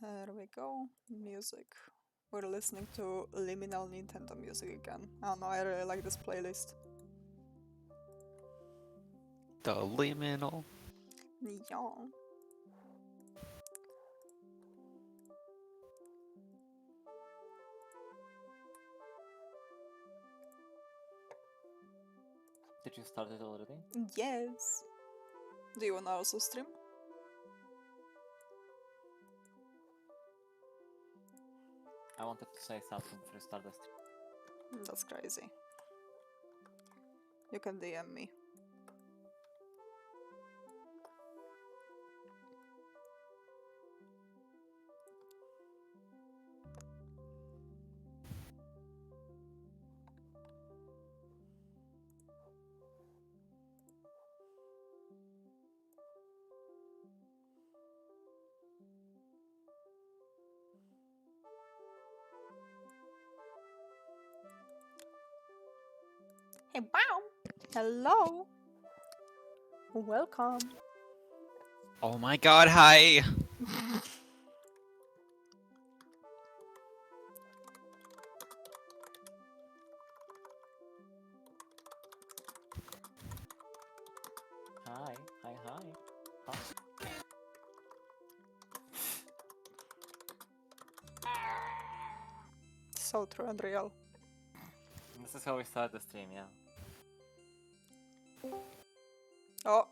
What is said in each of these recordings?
There we go. Music. We're listening to liminal Nintendo music again. Oh no, I really like this playlist. The liminal. Yeah. Did you start it already? Yes. Do you wanna also stream? I wanted to say something before you start the stream. That's crazy. You can DM me. Hey, wow! Hello! Welcome! Oh my god, hi! Hi. Huh? So true and real. This is how we start the stream, yeah. Oh,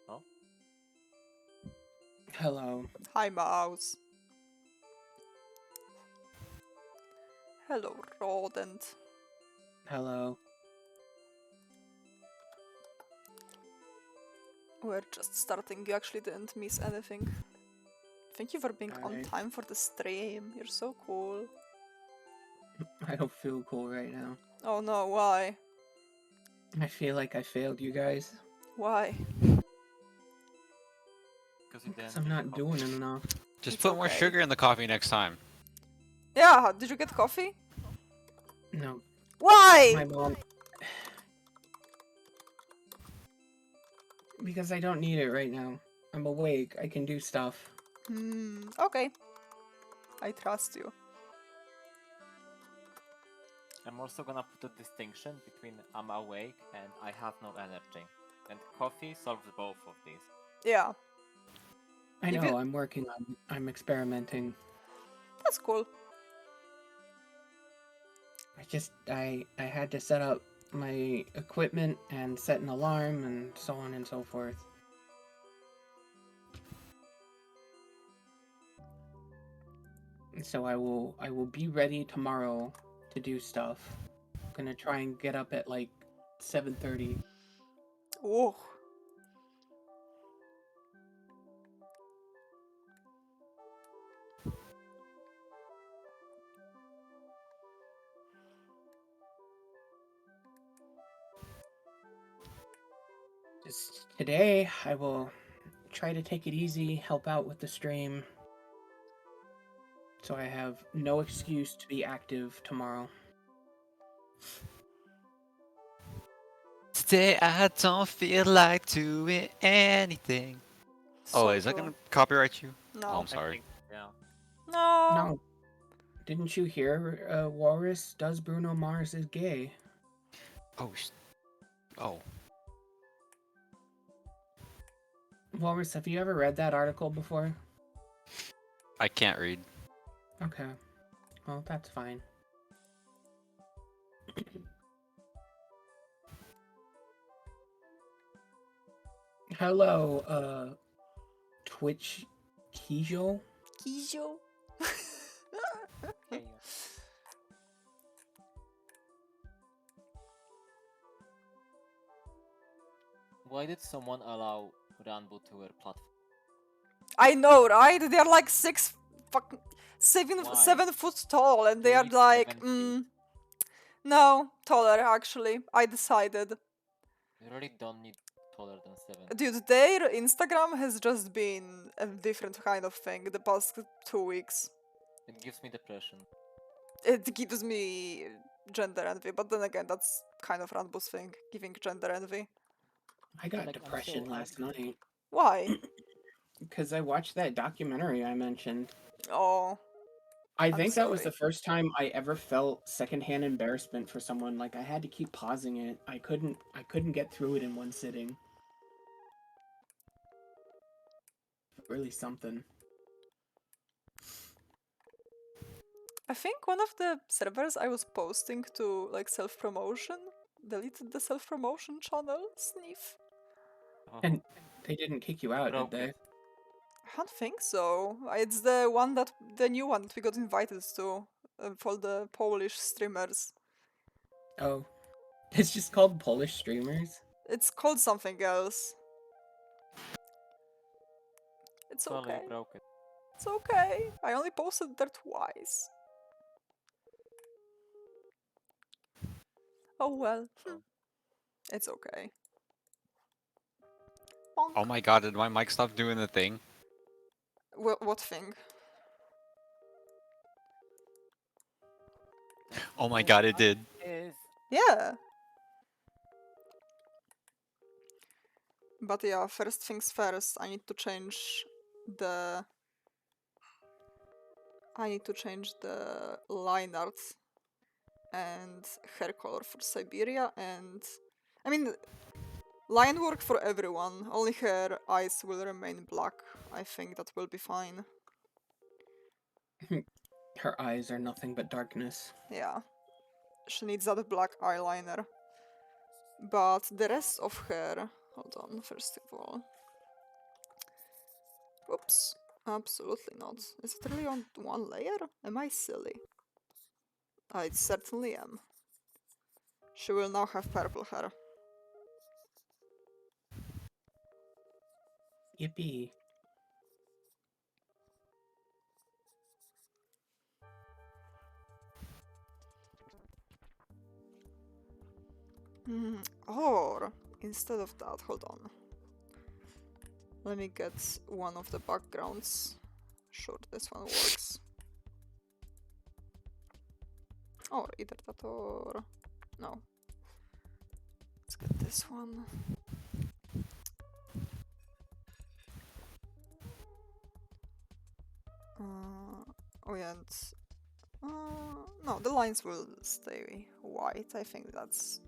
Oh? Hello. hi, mouse. Hello, rodent. Hello. We're just starting. You actually didn't miss anything. Thank you for being on Alright. time for the stream. You're so cool. I don't feel cool right now. Oh no, why? I feel like I failed you guys. Why? Because you Because didn't I'm not drink doing coffee. enough. Just It's put more okay. sugar in the coffee next time. Yeah, did you get coffee? No. Why? My mom. Because I don't need it right now. I'm awake. I can do stuff. Okay. I trust you. I'm also gonna put a distinction between I'm awake and I have no energy. And coffee solves both of these. Yeah, I If know, you- I'm working on I'm experimenting. that's cool. I had to set up my equipment and set an alarm and so on and so forth. So I will be ready tomorrow to do stuff. I'm gonna try and get up at like 7:30. Oh, Just today, I will try to take it easy, help out with the stream, so I have no excuse to be active tomorrow. Today I don't feel like doing anything. so Oh, is that true. gonna copyright you? No. Oh, I'm I sorry. think, yeah. No. No, didn't you hear? Walrus, does Bruno Mars is gay? Oh, oh. Walrus, have you ever read that article before? I can't read. Okay, well that's fine. Hello, Twitch Kijo? Kijo. Okay. Why did someone allow Ranbo to wear platform? I know, right? They're like 7 Why? foot tall, and they They are need like, 7 feet. no, taller actually. I decided. You really don't need taller than 7. Dude, their Instagram has just been a different kind of thing the past 2 weeks. It gives me depression. It gives me gender envy, but then again, that's kind of Ranbo's thing, giving gender envy. I got Like, I'm depression so last night. Why? because I watched that documentary I mentioned. Oh, I I'm think that was the sorry. first time I ever felt secondhand embarrassment for someone. Like I had to keep pausing it. I couldn't get through it in one sitting. Really something. I think one of the servers I was posting to like self-promotion deleted the self-promotion channel, Sniff. Oh, And they didn't kick you out, did broke they? it. I don't think so. It's the new one that we got invited to for the Polish streamers. Oh, it's just called Polish streamers. It's called something else. It's Totally okay. broke it. It's okay. I only posted there twice. Oh well. Oh. It's okay. Oh Bonk. my god, did my mic stop doing the thing? What thing? Oh my god, it did. Is Yeah. But yeah, first things first, I need to change the line art and hair color for Siberia, and I mean line work for everyone, only her eyes will remain black. I think that will be fine. Her eyes are nothing but darkness. Yeah. She needs that black eyeliner. But the rest of her... Hold on, first of all. Whoops. Absolutely not. Is it really on one layer? Am I silly? I certainly am. She will now have purple hair. Yippee. Or, instead of that, hold on. Let me get one of the backgrounds. Sure, this one works. Or either that or... No. Let's get this one. Oh yeah, and... no, the lines will stay white. I think that's...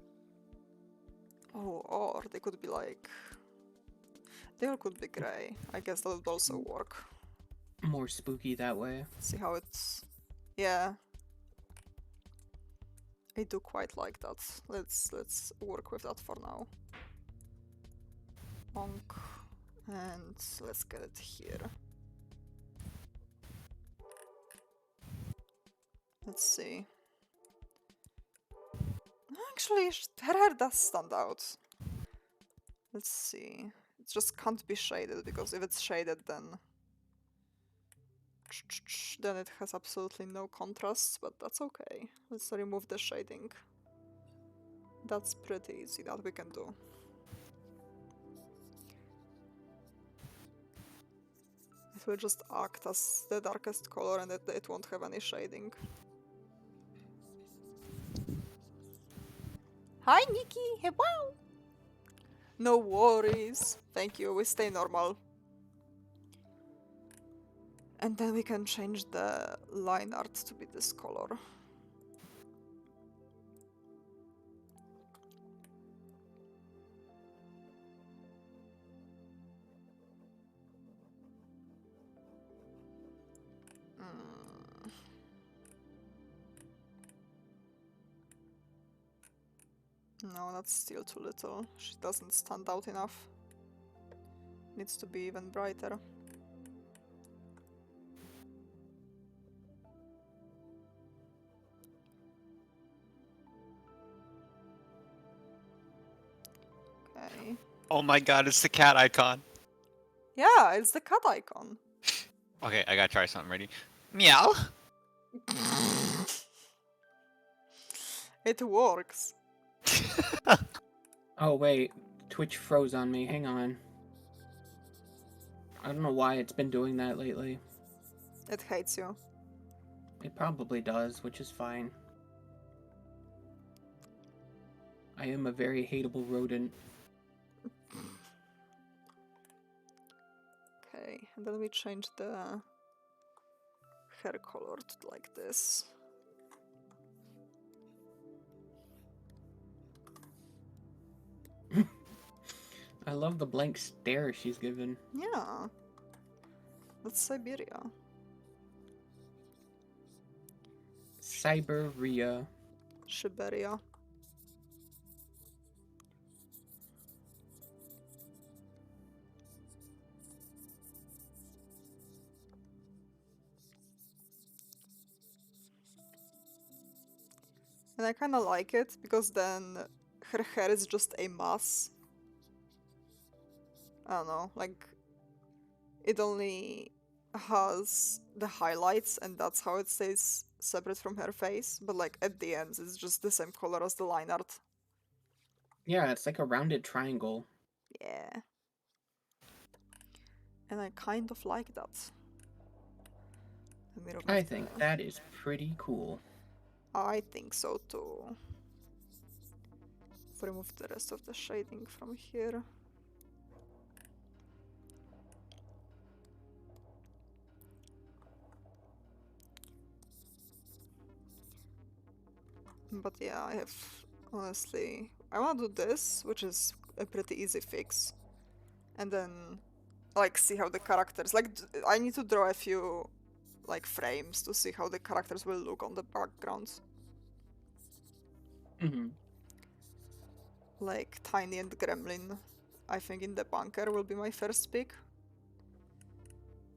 Oh, or they could be like... They all could be grey. I guess that would also work. More spooky that way. See how it's... Yeah. I do quite like that. Let's work with that for now. Bonk. And let's get it here. Let's see. Actually, her hair does stand out. Let's see. It just can't be shaded, because if it's shaded, then it has absolutely no contrast, but that's okay. Let's remove the shading. That's pretty easy, that we can do. It will just act as the darkest color and it won't have any shading. Hi, Nikki! Hey, wow! No worries. Thank you, we stay normal. And then we can change the line art to be this color. No, that's still too little. She doesn't stand out enough. Needs to be even brighter. Okay. Oh my god, it's the cat icon. Yeah, it's the cat icon. Okay, I gotta try something. Ready? Meow. It works. Oh wait, Twitch froze on me. Hang on. I don't know why it's been doing that lately. It hates you. It probably does, which is fine. I am a very hateable rodent. Okay, and then we change the hair color to like this. I love the blank stare she's given. Yeah, that's Siberia. Siberia. Siberia. And I kind of like it because then her hair is just a mass. I don't know, like it only has the highlights and that's how it stays separate from her face, but like at the ends it's just the same color as the line art. Yeah, it's like a rounded triangle. Yeah. And I kind of like that. Let me remove I think the... that is pretty cool. I think so too. Remove the rest of the shading from here. But yeah, I have honestly, I want to do this, which is a pretty easy fix, and then like see how the characters like I need to draw a few like frames to see how the characters will look on the background. Hmm. Like Tiny and Gremlin, I think in the bunker will be my first pick.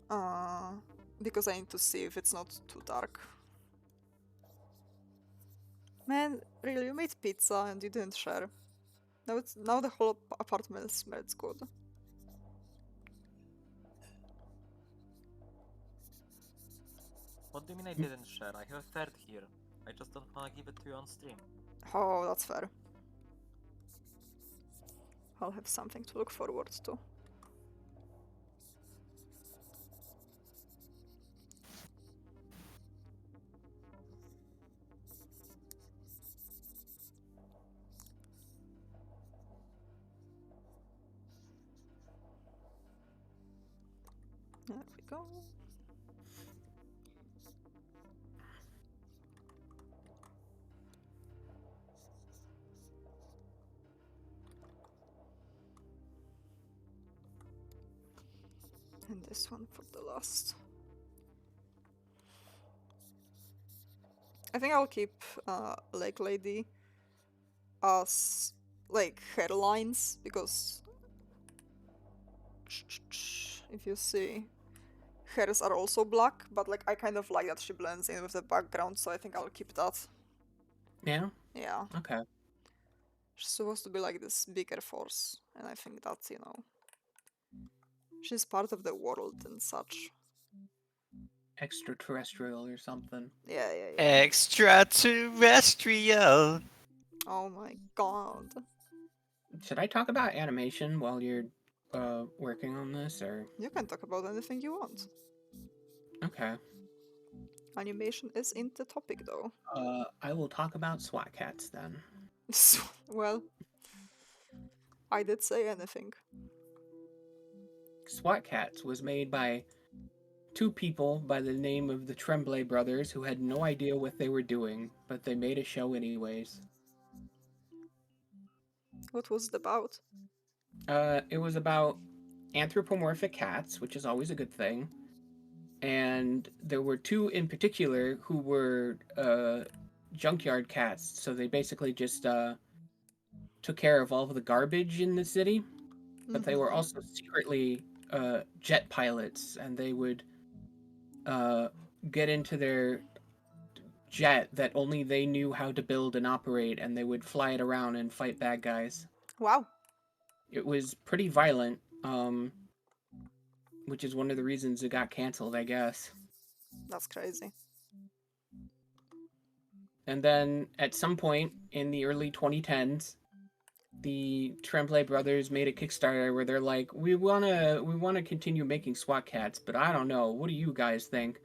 Because I need to see if it's not too dark. Man, really, you made pizza and you didn't share. Now the whole apartment smells good. What do you mean I didn't share? I have a third here. I just don't wanna give it to you on stream. Oh, that's fair. I'll have something to look forward to. There we go. And this one for the last. I think I'll keep Lake Lady as like hairlines because if you see, hairs are also black, but like I kind of like that she blends in with the background, so I think I'll keep that. Yeah? Yeah, Okay. she's supposed to be like this bigger force, and I think that's, she's part of the world and such. Extraterrestrial or something. Yeah, yeah, yeah. Extraterrestrial. Oh my god. Should I talk about animation while you're working on this, or? You can talk about anything you want. Okay. Animation is in the topic though. I will talk about SWAT cats then. Well, I did say anything. SWAT cats was made by two people by the name of the Tremblay brothers who had no idea what they were doing, but they made a show anyways. What was it about? It was about anthropomorphic cats, which is always a good thing. And there were two in particular who were junkyard cats, so they basically just took care of all of the garbage in the city. But they were also secretly jet pilots, and they would get into their jet that only they knew how to build and operate, and they would fly it around and fight bad guys. Wow. It was pretty violent, which is one of the reasons it got canceled, I guess. That's crazy. And then at some point in the early 2010s, the Tremblay brothers made a Kickstarter where they're like, we wanna continue making SWAT cats, but I don't know. What do you guys think?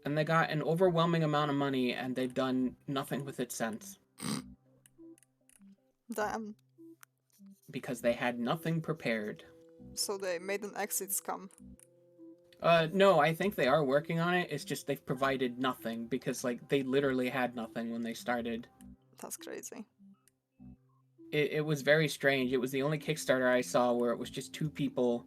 And they got an overwhelming amount of money, and they've done nothing with it since. Damn. Because they had nothing prepared. So they made an exit scam. No, I think they are working on it. It's just they've provided nothing because like they literally had nothing when they started. That's crazy. It was very strange. It was the only Kickstarter I saw where it was just two people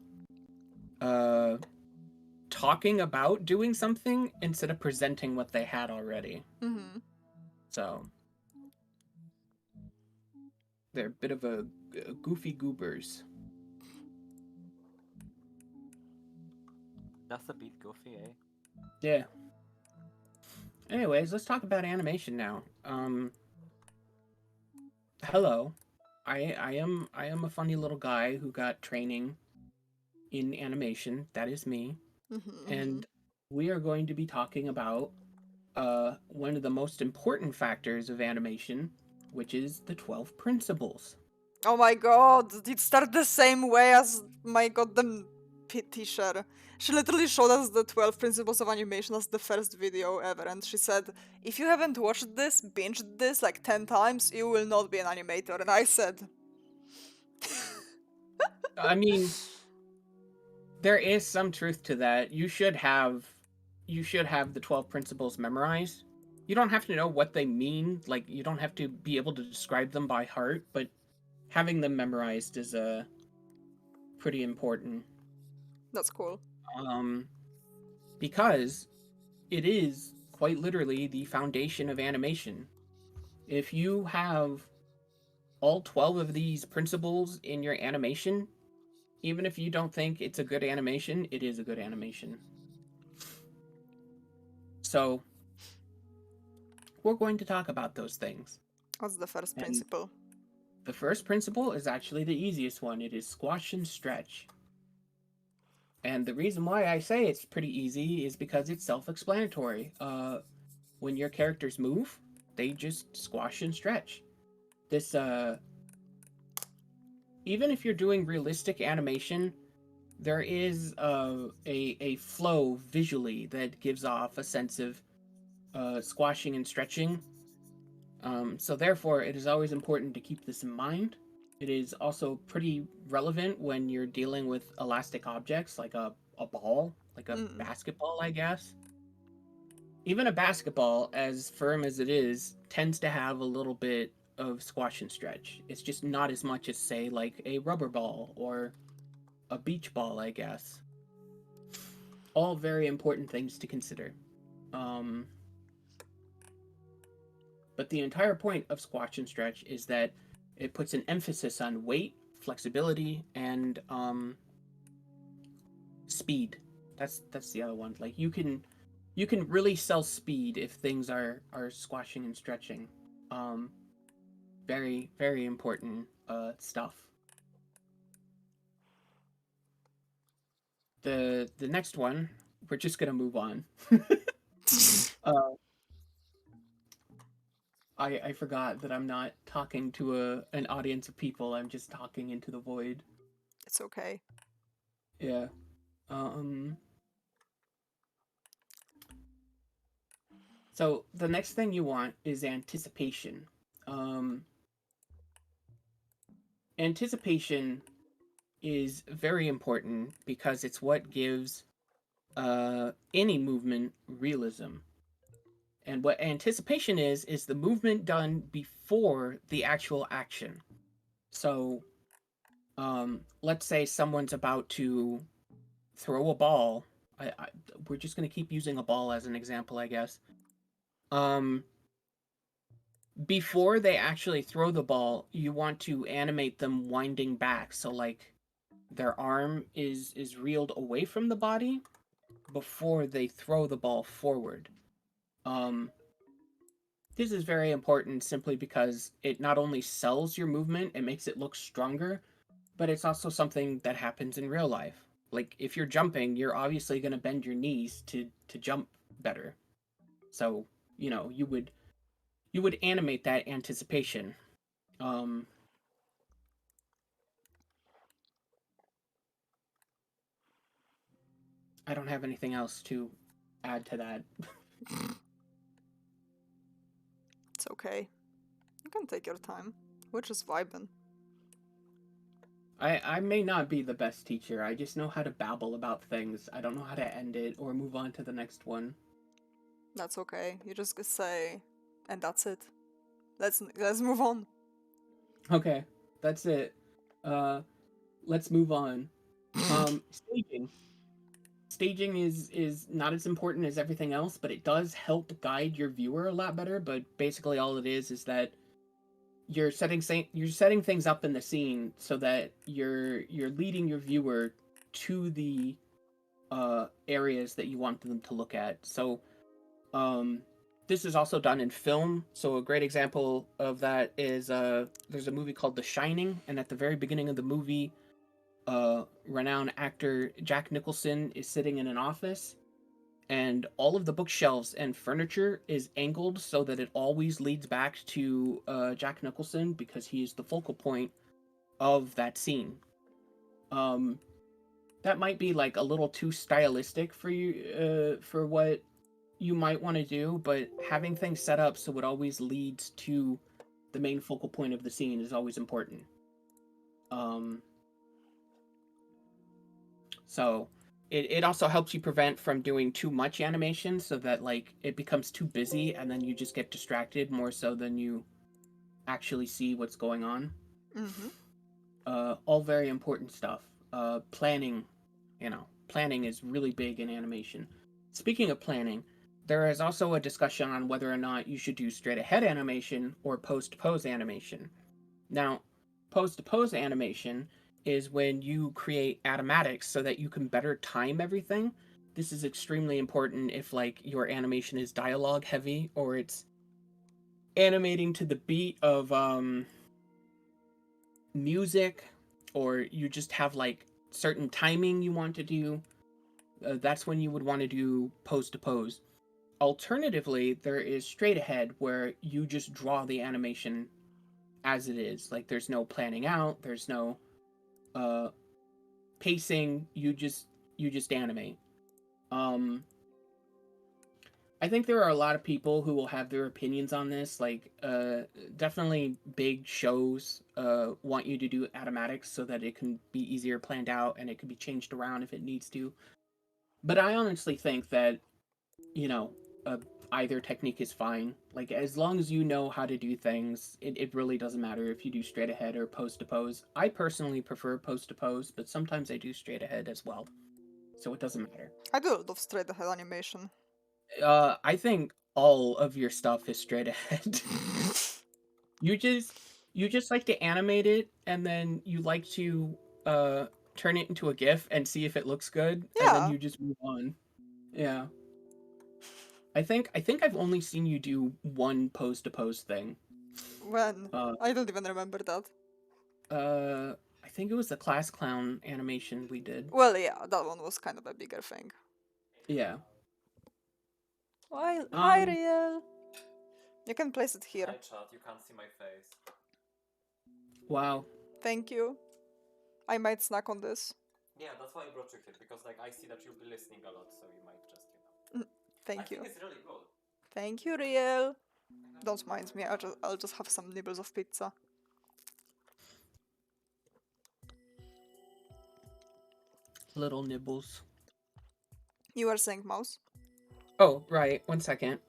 talking about doing something instead of presenting what they had already. Mm-hmm. So they're a bit of a goofy goobers. That's a bit goofy, eh? Yeah. Anyways, let's talk about animation now. Hello. I am a funny little guy who got training in animation. That is me. Mm-hmm. And we are going to be talking about one of the most important factors of animation, which is the 12 principles. Oh my god, it started the same way as my goddamn teacher. She literally showed us the 12 principles of animation as the first video ever, and she said, if you haven't watched this, binged this like 10 times, you will not be an animator. And I said, I mean, there is some truth to that. You should have the 12 principles memorized. You don't have to know what they mean, like you don't have to be able to describe them by heart, but having them memorized is pretty important. that's cool. Because it is quite literally the foundation of animation. If you have all 12 of these principles in your animation, even if you don't think it's a good animation, it is a good animation. So, we're going to talk about those things. What's the first And principle? the first principle is actually the easiest one. It is squash and stretch. And the reason why I say it's pretty easy is because it's self-explanatory. When your characters move, they just squash and stretch. This even if you're doing realistic animation, there is a flow visually that gives off a sense of squashing and stretching. So therefore, it is always important to keep this in mind. It is also pretty relevant when you're dealing with elastic objects like a ball, like a basketball, I guess. Even a basketball, as firm as it is, tends to have a little bit of squash and stretch. It's just not as much as, say, like a rubber ball or a beach ball, I guess. All very important things to consider. But the entire point of squash and stretch is that it puts an emphasis on weight, flexibility, and speed. That's the other one. Like you can really sell speed if things are squashing and stretching. Very very important stuff. The next one, we're just gonna move on. I forgot that I'm not talking to an audience of people. I'm just talking into the void. It's okay. Yeah. So the next thing you want is anticipation. Anticipation is very important because it's what gives any movement realism. And what anticipation is the movement done before the actual action. So, let's say someone's about to throw a ball. We're just going to keep using a ball as an example, I guess. Before they actually throw the ball, you want to animate them winding back. So, like, their arm is reeled away from the body before they throw the ball forward. This is very important simply because it not only sells your movement, it makes it look stronger, but it's also something that happens in real life. Like if you're jumping, you're obviously going to bend your knees to jump better. So, you would animate that anticipation. I don't have anything else to add to that. It's okay. You can take your time. We're just vibing. I may not be the best teacher. I just know how to babble about things. I don't know how to end it or move on to the next one. That's okay. You just say, and that's it. Let's move on. Okay, that's it. Uh, let's move on. Staging. Staging is not as important as everything else, but it does help guide your viewer a lot better. But basically, all it is that you're setting things up in the scene so that you're leading your viewer to the areas that you want them to look at. So um, this is also done in film. So a great example of that is there's a movie called The Shining, and at the very beginning of the movie, renowned actor Jack Nicholson is sitting in an office, and all of the bookshelves and furniture is angled so that it always leads back to Jack Nicholson because he is the focal point of that scene. Um, that might be like a little too stylistic for you for what you might want to do, but having things set up so it always leads to the main focal point of the scene is always important. Um, so it also helps you prevent from doing too much animation so that like it becomes too busy and then you just get distracted more so than you actually see what's going on. Mm-hmm. All very important stuff. Planning, planning is really big in animation. Speaking of planning, there is also a discussion on whether or not you should do straight ahead animation or post to pose animation. Now, post to pose animation is when you create animatics so that you can better time everything. This is extremely important if like your animation is dialogue heavy or it's animating to the beat of music, or you just have like certain timing you want to do. That's when you would want to do pose to pose. Alternatively, there is straight ahead where you just draw the animation as it is. Like there's no planning out, there's no uh pacing, you just animate. Um I think there are a lot of people who will have their opinions on this. Like, definitely big shows want you to do automatics so that it can be easier planned out and it can be changed around if it needs to. But I honestly think that, you know, uh, either technique is fine. Like, as long as you know how to do things, it really doesn't matter if you do straight ahead or post to pose. I personally prefer post to pose, but sometimes I do straight ahead as well. So it doesn't matter. I do a lot of straight ahead animation. I think all of your stuff is straight ahead. you just you just like to animate it and then you like to uh turn it into a GIF and see if it looks good and then Yeah. you just move on. Yeah. I think I've only seen you do one pose to pose thing. When? Uh I don't even remember that. I think it was the class clown animation we did. Well, yeah, that one was kind of a bigger thing. Yeah. Well, hi, Um Riel. You can place it here. Hi chat, you can't see my face. wow. Thank you. I might snack on this. Yeah, that's why I brought you here, because like I see that you'll be listening a lot, so you might just, I Thank you. think it's really good. Thank you, Riel. Don't mind me. I'll just have some nibbles of pizza. Little nibbles. You were saying mouse? Oh, right. 1 second.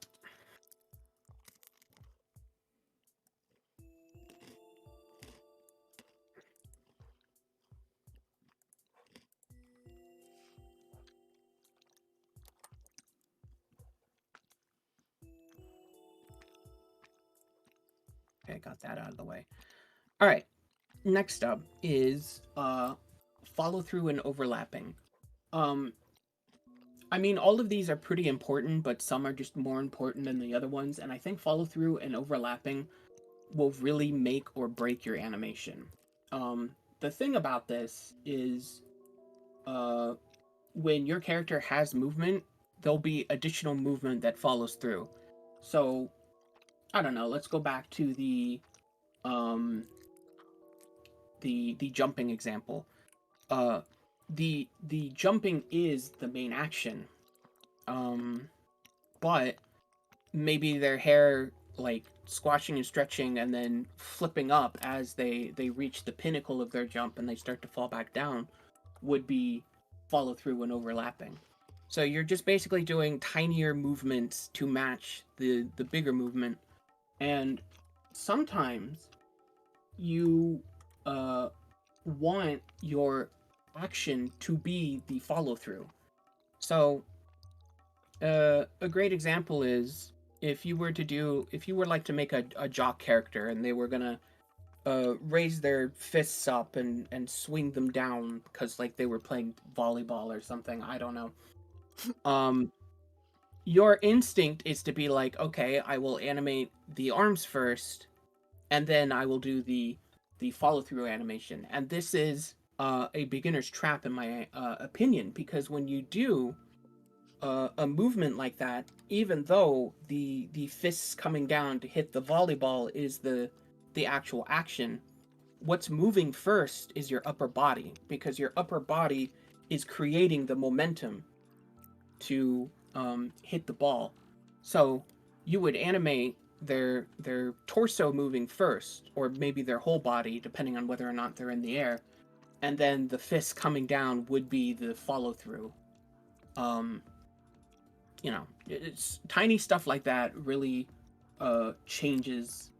Okay, got that out of the way. All right. Next up is follow through and overlapping. Um I mean all of these are pretty important, but some are just more important than the other ones, and I think follow through and overlapping will really make or break your animation. The thing about this is uh when your character has movement, there'll be additional movement that follows through. So, I don't know, let's go back to um the jumping example. The jumping is the main action. But maybe their hair like squashing and stretching and then flipping up as they reach the pinnacle of their jump and they start to fall back down would be follow through and overlapping. So you're just basically doing tinier movements to match the bigger movement, and sometimes you want your action to be the follow through. So a great example is if you were like to make a jock character and they were gonna raise their fists up and swing them down because like they were playing volleyball or something. I don't know. Your instinct is to be like, okay, I will animate the arms first, and then I will do the follow through animation. And this is a beginner's trap in my opinion, because when you do a movement like that, even though the fists coming down to hit the volleyball is the actual action, what's moving first is your upper body, because your upper body is creating the momentum to hit the ball. So you would animate their torso moving first, or maybe their whole body, depending on whether or not they're in the air, and then the fists coming down would be the follow through. You know, it's tiny stuff like that really changes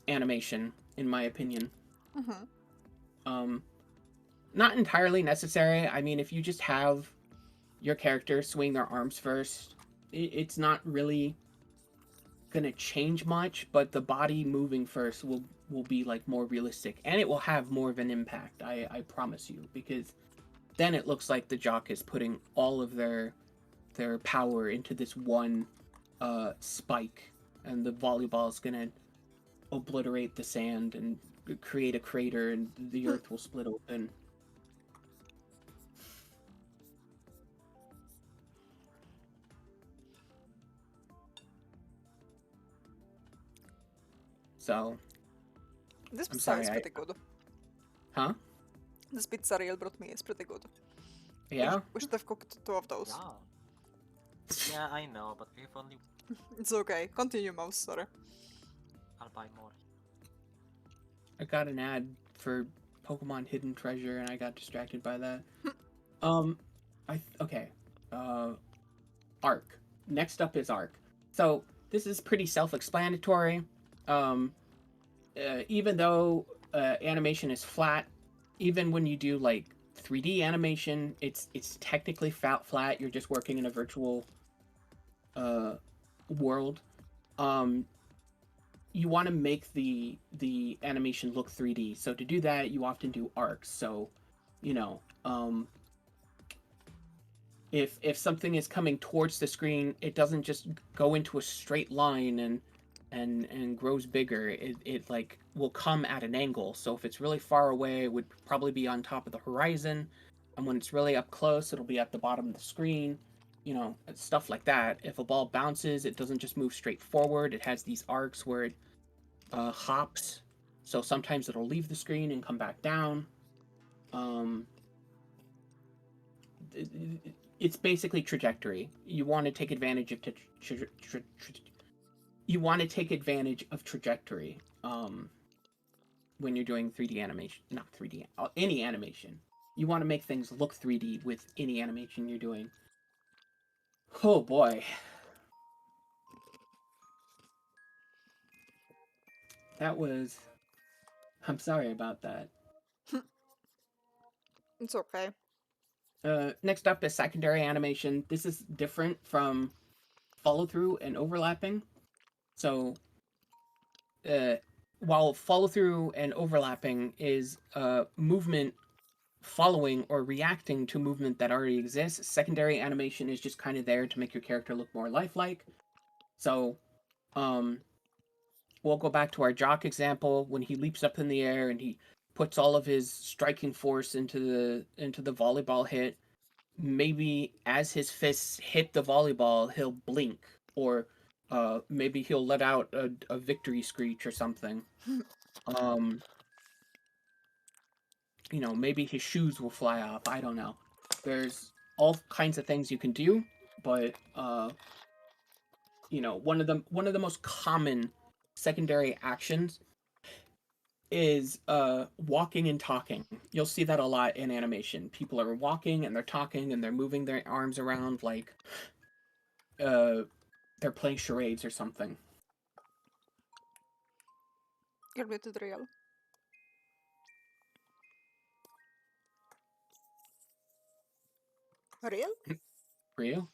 animation, in my opinion. Mm-hmm. Not entirely necessary. I mean, if you just have your character swing their arms first, it's not really gonna change much, but the body moving first will be like more realistic, and it will have more of an impact. I promise you, because then it looks like the jock is putting all of their power into this one spike, and the volleyball is gonna obliterate the sand and create a crater, and the earth will split open. So, This I'm pizza sorry, is pretty good. huh? This pizza real brought me is pretty good. Yeah? We should have cooked 2 of those. Yeah. Yeah, I know, but we've only. It's okay. Continue, mouse. Sorry. I'll buy more. I got an ad for Pokemon Hidden Treasure and I got distracted by that. Okay. Arc. Next up is Arc. So this is pretty self-explanatory. Even though animation is flat, even when you do like 3D animation, it's technically flat. You're just working in a virtual world. You want to make the animation look 3D. So to do that, you often do arcs. So, you know, if something is coming towards the screen, it doesn't just go into a straight line and grows bigger. It like will come at an angle. So if it's really far away, it would probably be on top of the horizon, and when it's really up close, it'll be at the bottom of the screen. You know, stuff like that. If a ball bounces, it doesn't just move straight forward. It has these arcs where it hops. So sometimes it'll leave the screen and come back down. It's basically trajectory. You want to take advantage of trajectory when you're doing 3D animation, not 3D, any animation. You want to make things look 3D with any animation you're doing. Oh boy. That was... I'm sorry about that. It's okay. Next up is secondary animation. This is different from follow through and overlapping. So, while follow through and overlapping is movement following or reacting to movement that already exists, secondary animation is just kind of there to make your character look more lifelike. So, we'll go back to our jock example. When he leaps up in the air and he puts all of his striking force into the volleyball hit, maybe as his fists hit the volleyball, he'll blink, or maybe he'll let out a victory screech or something. You know, maybe his shoes will fly off. I don't know. There's all kinds of things you can do, but one of the most common secondary actions is walking and talking. You'll see that a lot in animation. People are walking and they're talking and they're moving their arms around like they're playing charades or something. You're muted, real. Real? Real?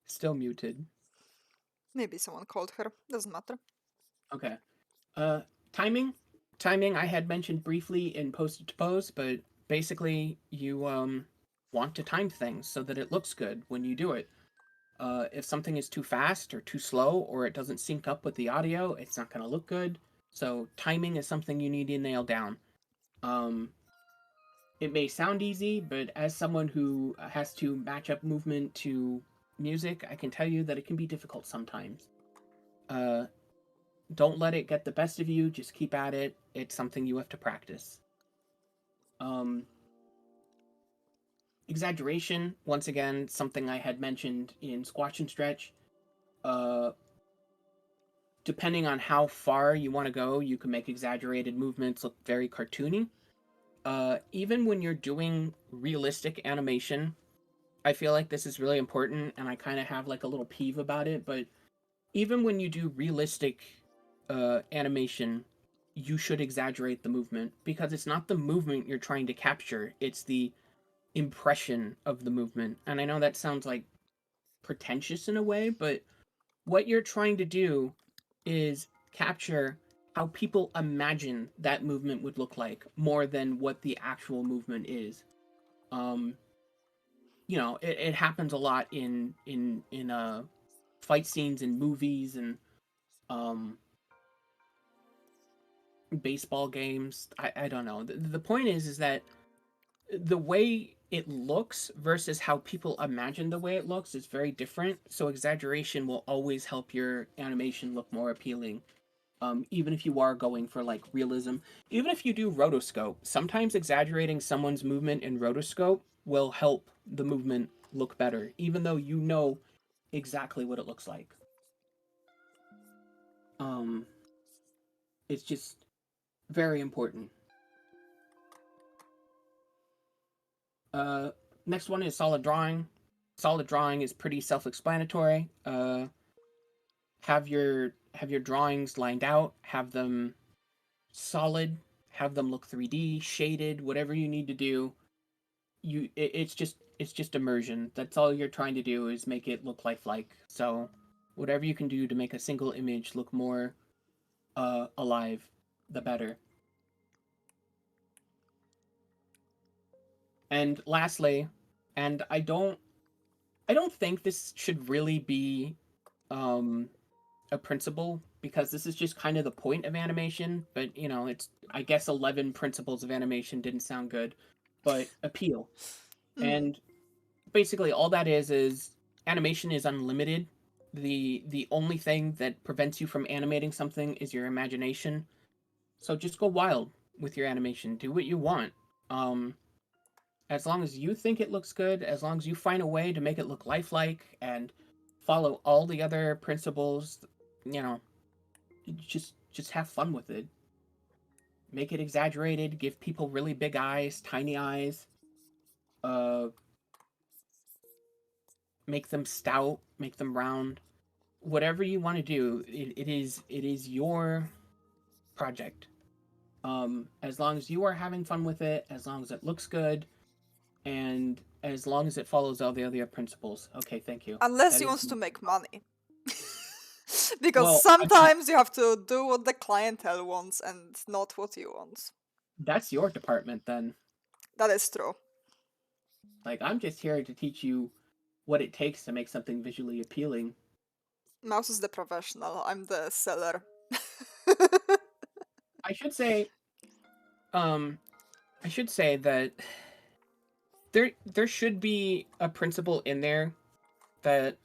Still muted. Maybe someone called her. Doesn't matter. Okay. Timing. Timing I had mentioned briefly in Post to Pose, but basically you want to time things so that it looks good when you do it. If something is too fast or too slow or it doesn't sync up with the audio, it's not going to look good. So timing is something you need to nail down. It may sound easy, but as someone who has to match up movement to music, I can tell you that it can be difficult sometimes. Don't let it get the best of you. Just keep at it. It's something you have to practice. Exaggeration, once again, something I had mentioned in Squatch and Stretch. Depending on how far you want to go, you can make exaggerated movements look very cartoony. Even when you're doing realistic animation, I feel like this is really important, and I kind of have like a little peeve about it, but even when you do realistic animation, you should exaggerate the movement because it's not the movement you're trying to capture, it's the impression of the movement. And I know that sounds like pretentious in a way, but what you're trying to do is capture how people imagine that movement would look like more than what the actual movement is. It happens a lot in fight scenes in movies and baseball games. I don't know. The point is that the way it looks versus how people imagine the way it looks is very different. So exaggeration will always help your animation look more appealing. Even if you are going for like realism, even if you do rotoscope, sometimes exaggerating someone's movement in rotoscope will help the movement look better, even though you know exactly what it looks like. It's just very important. Next one is solid drawing. Solid drawing is pretty self-explanatory. Have your drawings lined out, have them solid, have them look 3D, shaded, whatever you need to do. It's just immersion. That's all you're trying to do is make it look lifelike. So whatever you can do to make a single image look more alive, the better. And lastly, and I don't think this should really be a principle because this is just kind of the point of animation, but it's, I guess, 11 principles of animation didn't sound good, but appeal. And basically all that is animation is unlimited. The only thing that prevents you from animating something is your imagination. So just go wild with your animation. Do what you want. As long as you think it looks good, as long as you find a way to make it look lifelike and follow all the other principles, just have fun with it. Make it exaggerated, give people really big eyes, tiny eyes. Make them stout, make them round. Whatever you want to do, it is your project. As long as you are having fun with it, as long as it looks good, and as long as it follows all the other principles. Okay, thank you. Unless That he is- wants to make money. Because Well, sometimes you have to do what the clientele wants and not what you want. That's your department then. That is true. Like, I'm just here to teach you what it takes to make something visually appealing. Mouse is the professional, I'm the seller. I should say that there should be a principle in there that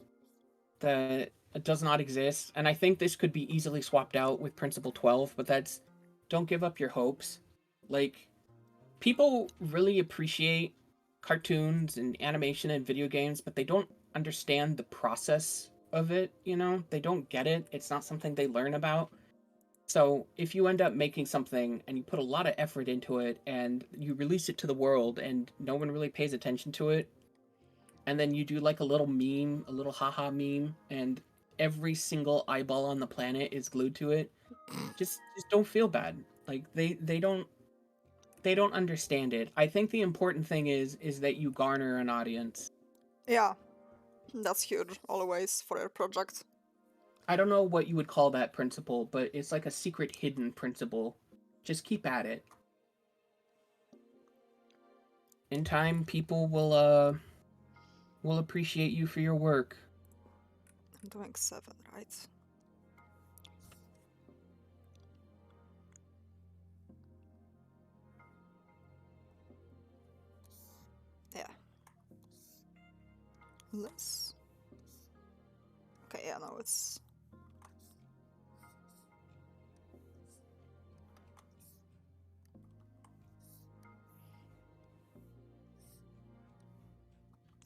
does not exist, and I think this could be easily swapped out with principle 12, but that's don't give up your hopes. Like, people really appreciate cartoons and animation and video games, but they don't understand the process of it, you know? They don't get it. It's not something they learn about. So if you end up making something and you put a lot of effort into it and you release it to the world and no one really pays attention to it, and then you do like a little meme, a little haha meme, and every single eyeball on the planet is glued to it, just don't feel bad. Like they don't understand it. I think the important thing is that you garner an audience. Yeah, that's huge, always, for your project. I don't know what you would call that principle, but it's like a secret hidden principle. Just keep at it. In time, people will appreciate you for your work. I'm doing 7, right? Yeah. This. Okay, yeah, no, it's...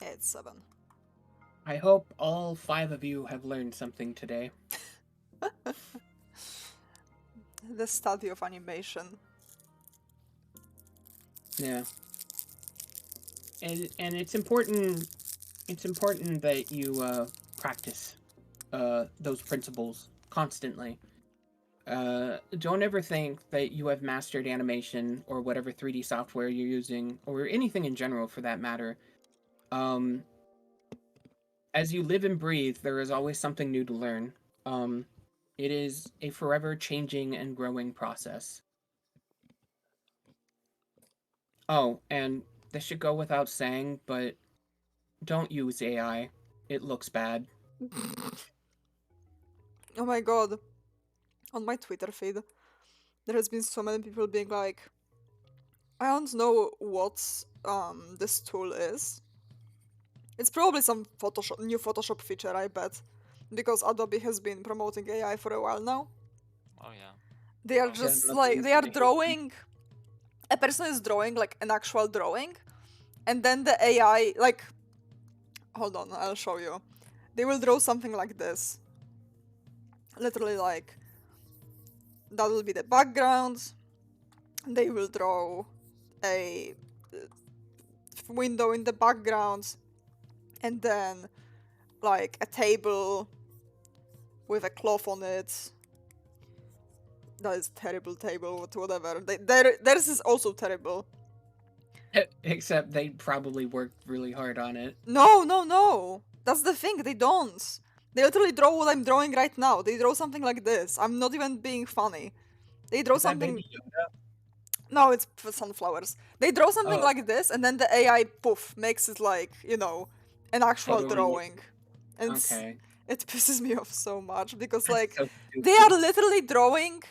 Yeah, it's 7. I hope all 5 of you have learned something today. The study of animation. Yeah. And it's important that you practice those principles constantly. Don't ever think that you have mastered animation or whatever 3D software you're using, or anything in general for that matter. As you live and breathe, there is always something new to learn. It is a forever changing and growing process. Oh, and this should go without saying, but don't use AI. It looks bad. Oh my god. On my Twitter feed, there has been so many people being like, I don't know what this tool is. It's probably some new Photoshop feature, I bet. Because Adobe has been promoting AI for a while now. Oh yeah. They are Oh. just Yeah, like, they are nothing's- drawing. A person is drawing like an actual drawing, and then the AI, like, hold on, I'll show you. They will draw something like this. Literally, like, that will be the background. They will draw a window in the background, and then like a table with a cloth on it. That is terrible table, but whatever. Theirs is also terrible. Except they probably worked really hard on it. No. That's the thing, they don't. They literally draw what I'm drawing right now. They draw something like this. I'm not even being funny. They draw Is that something... Baby Yoda? No, it's sunflowers. They draw something Oh. like this, and then the AI, poof, makes it like, you know, an actual Totally. drawing. And Okay. it pisses me off so much, because, That's like, so they are literally drawing...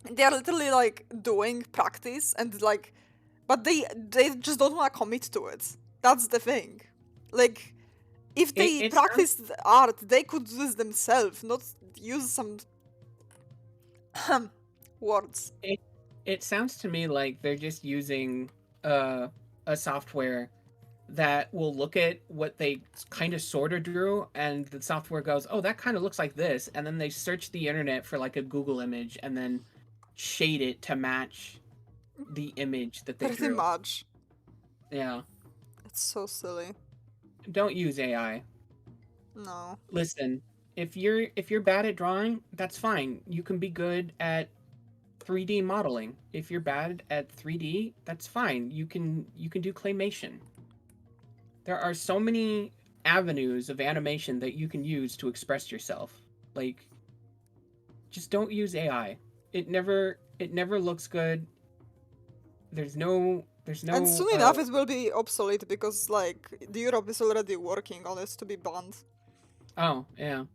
They are literally, like, doing practice, and, like... But they just don't want to commit to it. That's the thing. Like, if they it practiced art, they could do this themselves, not use some... words. It sounds to me like they're just using a software that will look at what they kind of sort of drew, and the software goes, "Oh, that kind of looks like this," and then they search the internet for like a Google image and then shade it to match the image that they Pretty drew. much. Yeah. It's so silly. Don't use AI. No. Listen, if you're bad at drawing, that's fine. You can be good at 3D modeling. If you're bad at 3D, that's fine. You can do claymation. There are so many avenues of animation that you can use to express yourself. Like, just don't use AI. It never looks good. There's no And soon enough it will be obsolete, because, like, the Europe is already working on it to be banned. Oh, yeah.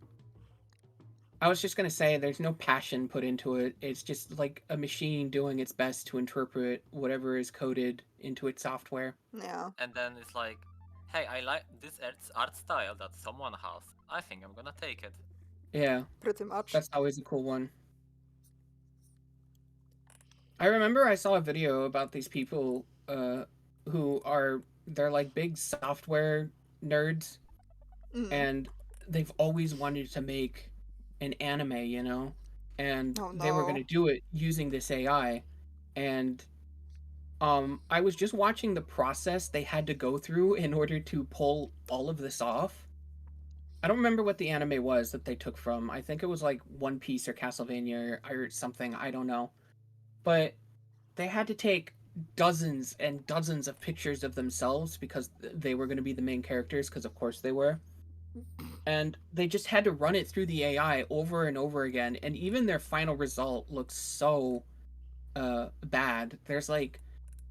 I was just gonna say there's no passion put into it. It's just like a machine doing its best to interpret whatever is coded into its software. Yeah. And then it's like, hey, I like this art style that someone has. I think I'm gonna take it. Yeah, Pretty much. that's always a cool one. I remember I saw a video about these people they're like big software nerds, Mm. and they've always wanted to make an anime, you know, and Oh they were no. gonna do it using this AI, and I was just watching the process they had to go through in order to pull all of this off. I don't remember what the anime was that they took from. I think it was like One Piece or Castlevania or something. I don't know. But they had to take dozens and dozens of pictures of themselves because they were going to be the main characters, because of course they were. And they just had to run it through the AI over and over again. And even their final result looks so bad. There's like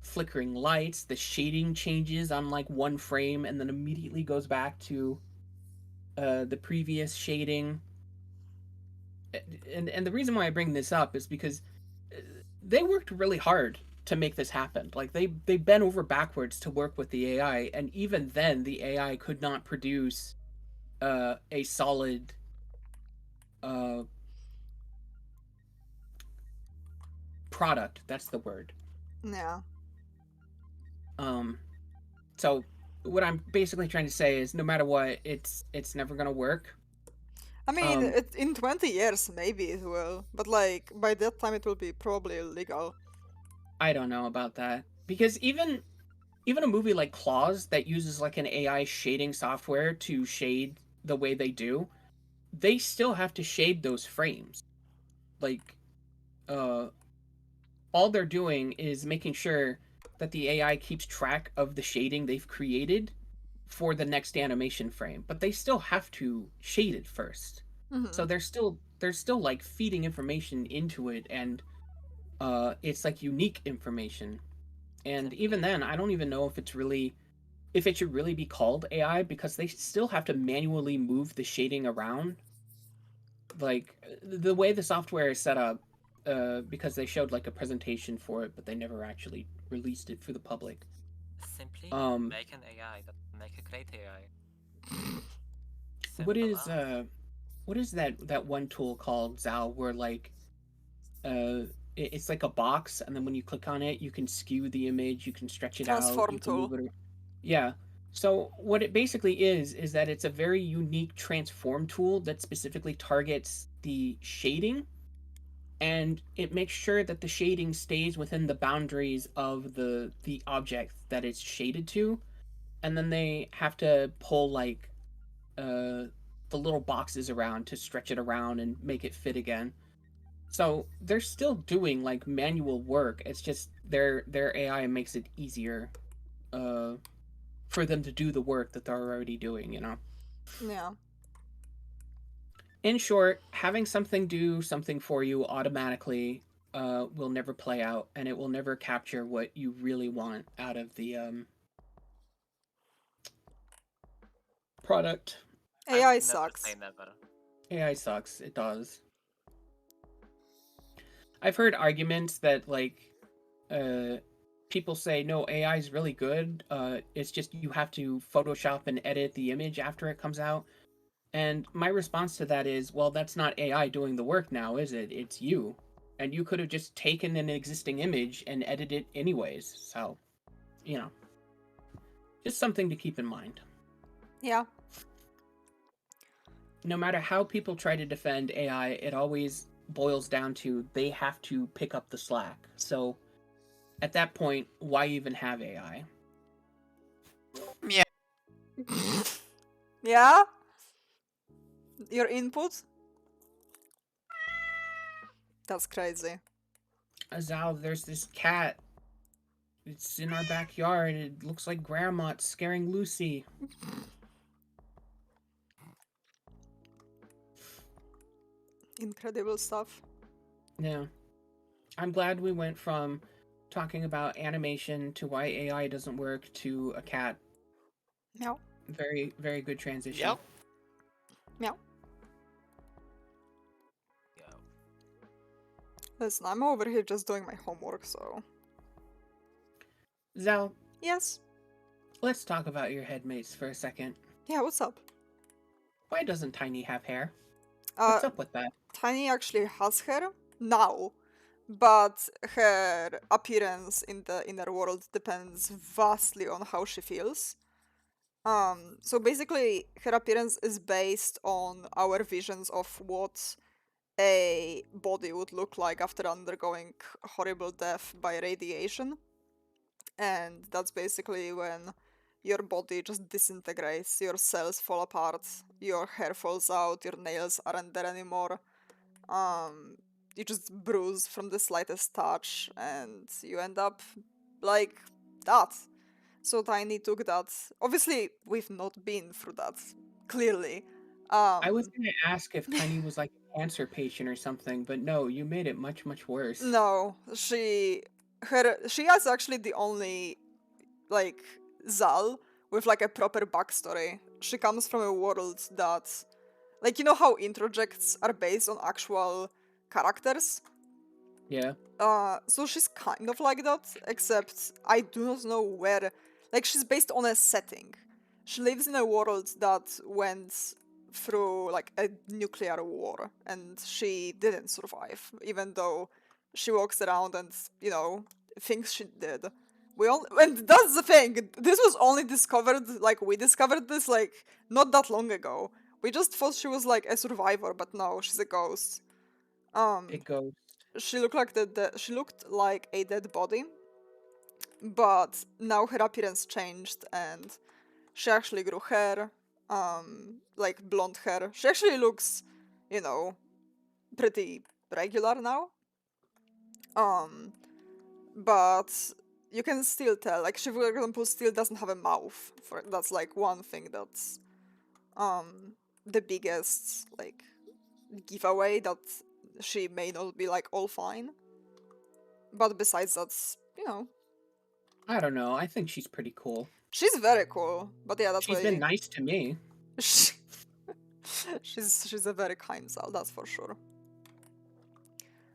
flickering lights, the shading changes on like one frame and then immediately goes back to the previous shading. And the reason why I bring this up is because they worked really hard to make this happen. Like they bent over backwards to work with the AI, and even then the AI could not produce a solid uh, product. That's the word. Yeah. Um, so what I'm basically trying to say is, no matter what, it's never gonna work. I mean, Um, in 20 years, maybe it will. But, like, by that time, it will be probably illegal. I don't know about that, because even a movie like Claws that uses like an AI shading software to shade the way they do, they still have to shade those frames. Like, uh, all they're doing is making sure that the AI keeps track of the shading they've created for the next animation frame, but they still have to shade it first. Hmm. So they're still like feeding information into it, and it's like unique information. And even then, I don't even know if it should really be called AI, because they still have to manually move the shading around. Like the way the software is set up, because they showed like a presentation for it, but they never actually released it for the public. Simply Um, make an AI that make a great AI. what Simple is as. that one tool called, Zao, where like uh it's like a box, and then when you click on it, you can skew the image, you can stretch it out, Transform you can move tool. it. Yeah. So what it basically is that it's a very unique transform tool that specifically targets the shading, and it makes sure that the shading stays within the boundaries of the object that it's shaded to, and then they have to pull like uh the little boxes around to stretch it around and make it fit again. So they're still doing like manual work. It's just their AI makes it easier uh for them to do the work that they're already doing, you know. Yeah. In short, having something do something for you automatically will never play out, and it will never capture what you really want out of the product. I AI would never say sucks. never. AI sucks. It does. I've heard arguments that like uh people say no, AI is really good. It's just you have to Photoshop and edit the image after it comes out. And my response to that is, well, that's not AI doing the work now, is it? It's you. And you could have just taken an existing image and edited it anyways. So, you know, just something to keep in mind. Yeah. No matter how people try to defend AI, it always boils down to they have to pick up the slack. So, at that point, why even have AI? Yeah. Yeah? Your input? That's crazy. Azal, there's this cat. It's in our backyard. It looks like Grandma. It's scaring Lucy. Incredible stuff. Yeah. I'm glad we went from talking about animation to why AI doesn't work to a cat. Meow. Very, very good transition. Yep. Meow. Yo. Listen, I'm over here just doing my homework, so. Zal, Yes. let's talk about your headmates for a second. Yeah, what's up? Why doesn't Tiny have hair? Uh, What's up with that? Tiny actually has hair now, but her appearance in the inner world depends vastly on how she feels. So basically, her appearance is based on our visions of what a body would look like after undergoing horrible death by radiation. And that's basically when your body just disintegrates, your cells fall apart, your hair falls out, your nails aren't there anymore. You just bruise from the slightest touch, and you end up like that. So Tiny took that. Obviously, we've not been through that, clearly. I was Um, gonna ask if Tiny was like a cancer patient or something, but no, you made it much, much worse. no, she is actually the only like Zal with like a proper backstory. She comes from a world that, like, you know how introjects are based on actual characters. Yeah. So she's kind of like that, except I do not know where. Like, she's based on a setting. She lives in a world that went through like a nuclear war, and she didn't survive, even though she walks around and thinks she did. And that's the thing. This was only discovered, like, we discovered this like not that long ago. We just thought she was like a survivor, but no, she's a ghost. Um, It goes. she looked like she looked like a dead body, but now her appearance changed and she actually grew hair, like blonde hair. She actually looks, you know, pretty regular now. Um, but you can still tell, like, she, for example, still doesn't have a mouth. That's like one thing that's the biggest like giveaway that she may not be like all fine. But besides, that's I don't know. I think she's pretty cool. she's very cool. But yeah, that's She's been why nice to me. she's a very kind soul, that's for sure.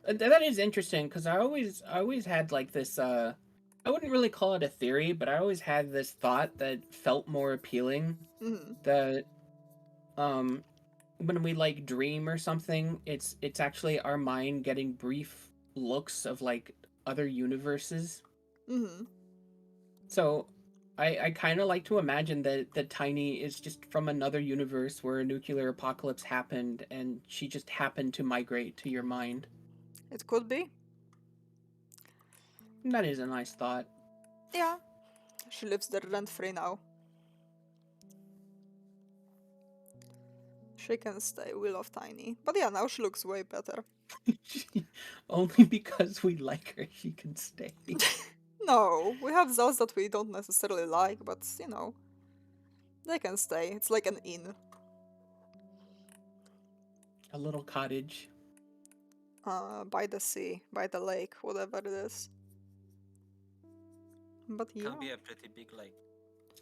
That is interesting because I always had like this. I wouldn't really call it a theory, but I always had this thought that felt more appealing. Hmm. That um, when we like dream or something, it's actually our mind getting brief looks of like other universes. Hmm. So I kind of like to imagine that Tiny is just from another universe where a nuclear apocalypse happened and she just happened to migrate to your mind. It could be. That is a nice thought. Yeah. She lives there rent free now. She can stay. We love Tiny. But yeah, now she looks way better. Only because we like her, she can stay. No, we have those that we don't necessarily like, but they can stay. It's like an inn. A little cottage. By the sea, by the lake, whatever it is. But yeah. Can be a pretty big lake.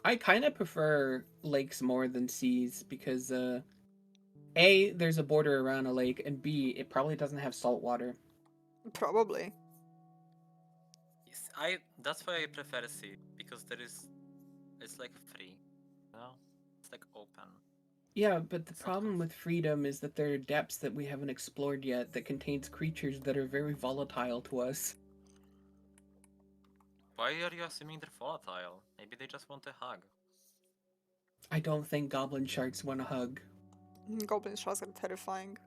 I kind of prefer lakes more than seas because A, there's a border around a lake, and B, it probably doesn't have salt water. Probably. Yes, that's why I prefer sea because it's like free, you know? It's like open. Yeah, but the It's not problem with freedom is that there are depths that we haven't explored yet that contains creatures that are very volatile to us. Why are you assuming they're volatile? Maybe they just want a hug. I don't think goblin sharks want a hug. Goblin sharks are terrifying.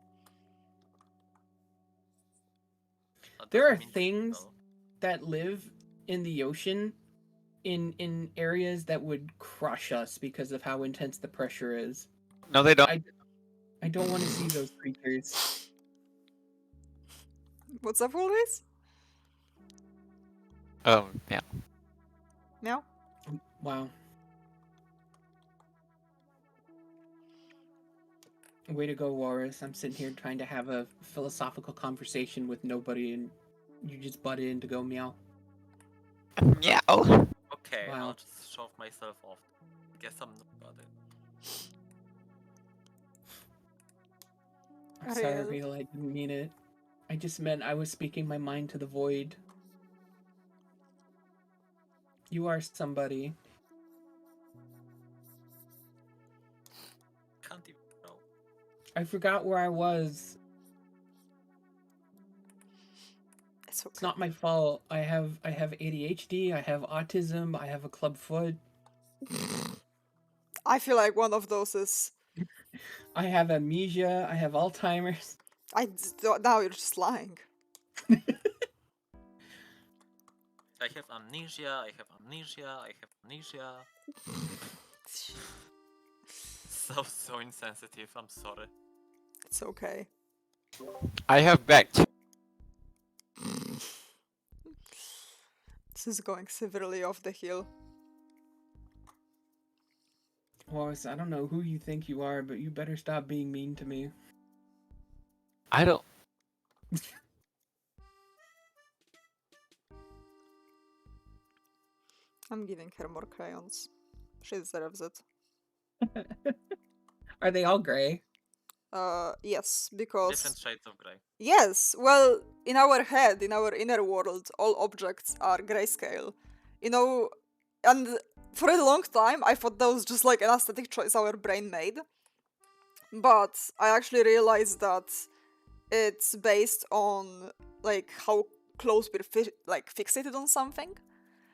That There doesn't are mean they're things evil. that live in the ocean in areas that would crush us because of how intense the pressure is. No, they don't. I don't want to see those creatures. What's up, Ulrich? Yeah. Meow? Wow. Way to go, Walrus. I'm sitting here trying to have a philosophical conversation with nobody, and you just butt in to go meow. Meow. Okay, Wow. I'll just shove myself off. Guess I'm not about it. I'm sorry, Ariel. Real. I didn't mean it. I just meant I was speaking my mind to the void. You are somebody. Can't even know. I forgot where I was. It's okay. It's not my fault. I have ADHD, I have autism, I have a club foot. I feel like one of those is. I have amnesia. I have Alzheimer's. Now you're just lying. I have amnesia, I have amnesia, I have amnesia. So insensitive, I'm sorry. It's okay. I have back. This is going severely off the hill. Wallace, I don't know who you think you are, but you better stop being mean to me. I don't. I'm giving her more crayons. She deserves it. Are they all gray? Yes, because Different shades of grey. yes, well, in our head, in our inner world, all objects are grayscale. You know, and for a long time I thought that was just like an aesthetic choice our brain made. But I actually realized that it's based on like how close we're fixated on something.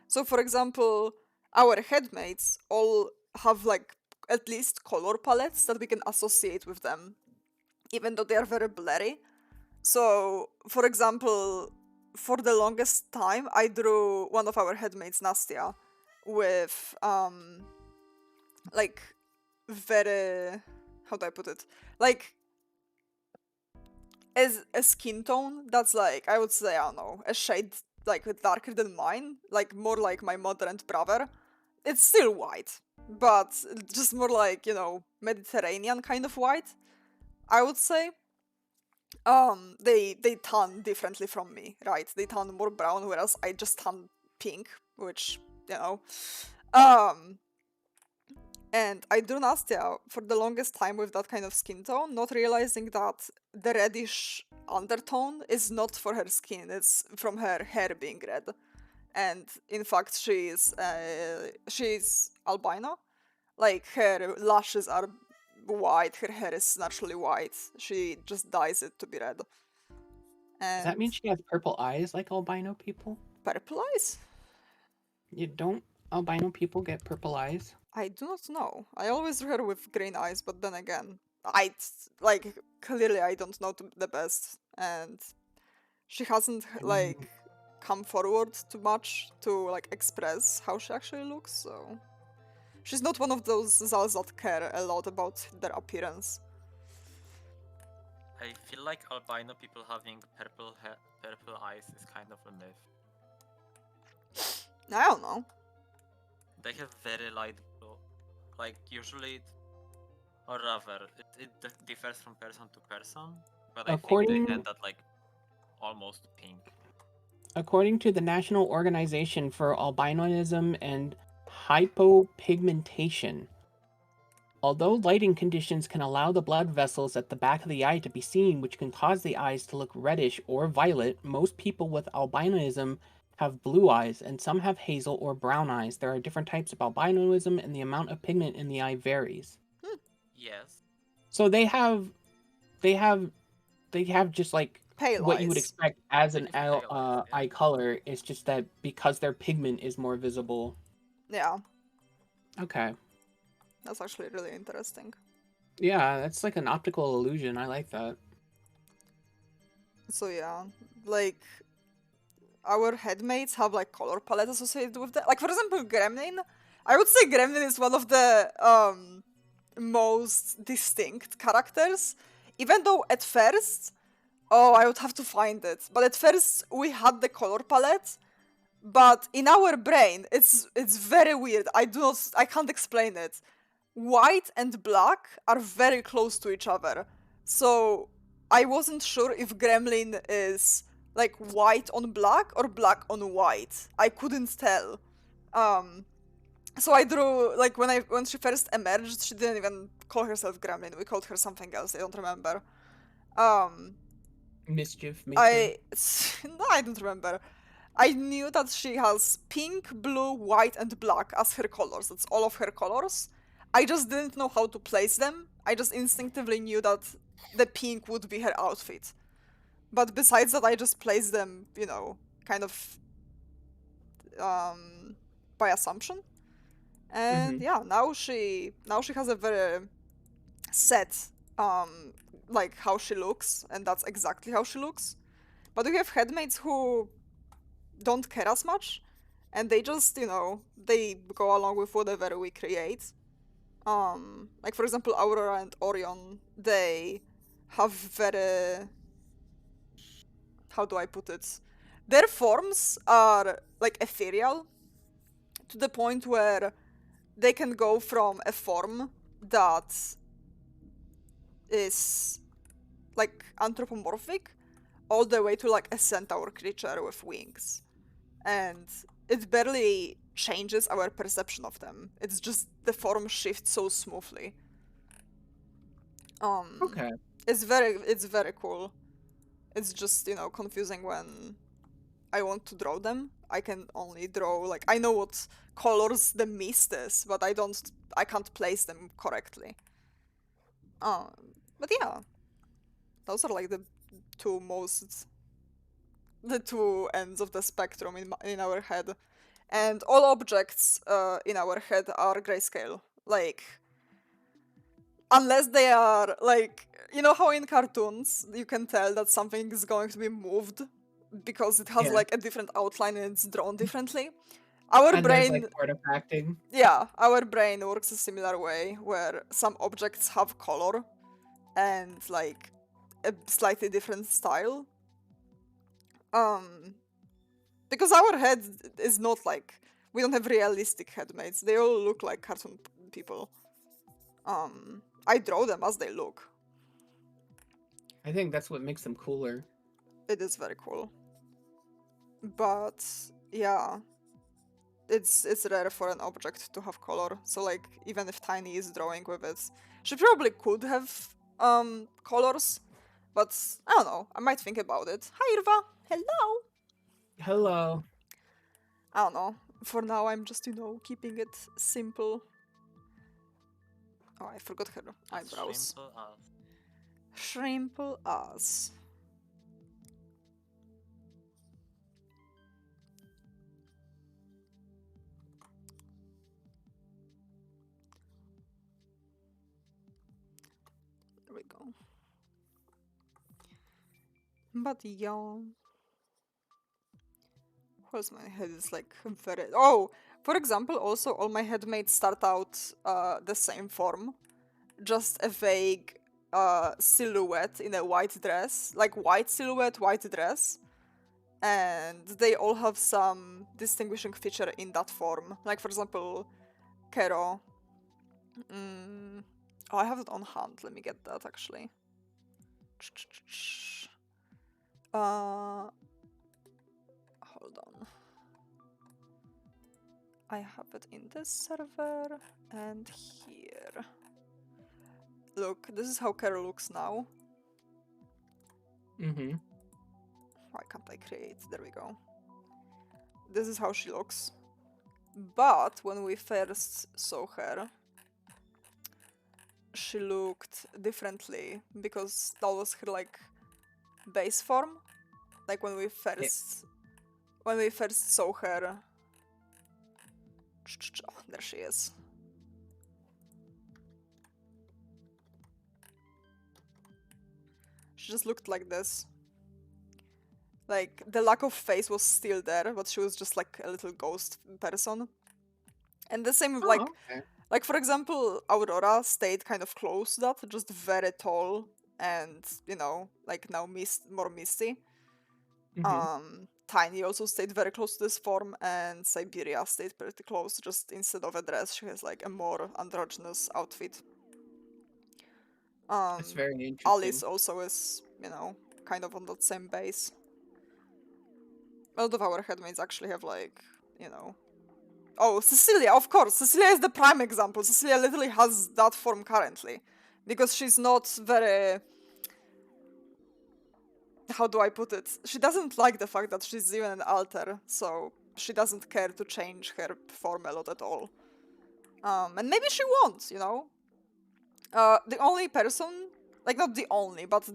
So for example, our headmates all have like at least color palettes that we can associate with them, even though they are very blurry. So, for example, for the longest time, I drew one of our headmates, Nastia, with like very, how do I put it? Like as a skin tone that's like, I would say, I don't know, a shade like darker than mine, like more like my mother and brother. It's still white, but just more like, you know, Mediterranean kind of white, I would say. They tan differently from me, right? They tan more brown, whereas I just tan pink, which, you know. And I drew Nastia for the longest time with that kind of skin tone, not realizing that the reddish undertone is not for her skin, it's from her hair being red. And in fact, she's albino. Like, her lashes are white, her hair is naturally white. She just dyes it to be red. And Does that mean she has purple eyes like albino people? purple eyes? You don't albino people get purple eyes? I do not know. I always drew her with green eyes, but then again, clearly I don't know the best, and she hasn't like come forward too much to like express how she actually looks, so she's not one of those Zals that care a lot about their appearance. I feel like albino people having purple eyes is kind of a myth. I don't know. They have very light blue. Like usually, or rather, it differs from person to person. But I think According- they had that like almost pink. According to the National Organization for Albinism and Hypopigmentation, although lighting conditions can allow the blood vessels at the back of the eye to be seen, which can cause the eyes to look reddish or violet, most people with albinism have blue eyes, and some have hazel or brown eyes. There are different types of albinism, and the amount of pigment in the eye varies. Yes. So they have just like Pale what you would eyes. expect as They an have pale eyes, yeah. eye color. It's just that because their pigment is more visible. Yeah, Okay. that's actually really interesting. Yeah, that's like an optical illusion. I like that. So yeah, like our headmates have like color palette associated with that. Like for example, Gremlin. I would say Gremlin is one of the most distinct characters. Even though at first, oh, I would have to find it. But at first we had the color palette, but in our brain it's very weird. I can't explain it. White and black are very close to each other. So I wasn't sure if Gremlin is like white on black or black on white. I couldn't tell. So I drew like when she first emerged, she didn't even call herself Gremlin. We called her something else. I don't remember. Mischief. No, I don't remember. I knew that she has pink, blue, white, and black as her colors. That's all of her colors. I just didn't know how to place them. I just instinctively knew that the pink would be her outfit. But besides that, I just placed them, you know, kind of by assumption. And yeah, now she has a very set like how she looks, and that's exactly how she looks. But we have headmates who don't care as much, and they just, you know, they go along with whatever we create. Like for example, Aurora and Orion, they have very, how do I put it? Their forms are like ethereal to the point where they can go from a form that is like anthropomorphic all the way to like a centaur creature with wings. And it barely changes our perception of them. It's just the form shifts so smoothly. Okay. It's very cool. It's just, you know, confusing when I want to draw them. I can only draw, like, I know what colors the mist is, but I can't place them correctly. But yeah, those are like the two ends of the spectrum in our head. And all objects in our head are grayscale. Like, unless they are, like, you know how in cartoons you can tell that something is going to be moved because it has Yeah. like a different outline and it's drawn differently? Our And brain, there's like artifacting. yeah, our brain works a similar way, where some objects have color and like a slightly different style. Because our head is not like, we don't have realistic headmates. They all look like cartoon people. I draw them as they look. I think that's what makes them cooler. It is very cool. But yeah, it's rare for an object to have color. So like, even if Tiny is drawing with it, she probably could have colors, but I don't know. I might think about it. Hi Irva, hello. Hello. I don't know. For now, I'm just, you know, keeping it simple. Oh, I forgot her eyebrows. Shrimple as. There we go. But yeah. Where's my head is like very. Oh! For example, also all my headmates start out the same form. Just a vague silhouette in a white dress. Like white silhouette, white dress. And they all have some distinguishing feature in that form. Like for example, Kero. Oh, I have it on hand. Let me get that actually. Hold on. I have it in this server and here. Look, this is how Kero looks now. Mm-hmm. Why can't I create? There we go. This is how she looks. But when we first saw her, she looked differently because that was her like base form. Like when we first saw her. Oh, there she is. She just looked like this. Like, the lack of face was still there, but she was just like a little ghost person. And the same with Okay. like for example, Aurora stayed kind of close to that, just very tall and, you know, like now more misty. Tiny also stayed very close to this form, and Siberia stayed pretty close, just instead of a dress, she has like a more androgynous outfit. That's very interesting. Alice also is, you know, kind of on that same base. A lot of our headmates actually have like, you know... Oh, Cecilia, of course! Cecilia is the prime example. Cecilia literally has that form currently. Because she's not very... How do I put it? She doesn't like the fact that she's even an alter, so she doesn't care to change her form a lot at all. And maybe she won't, you know? The only person... Like, not the only, but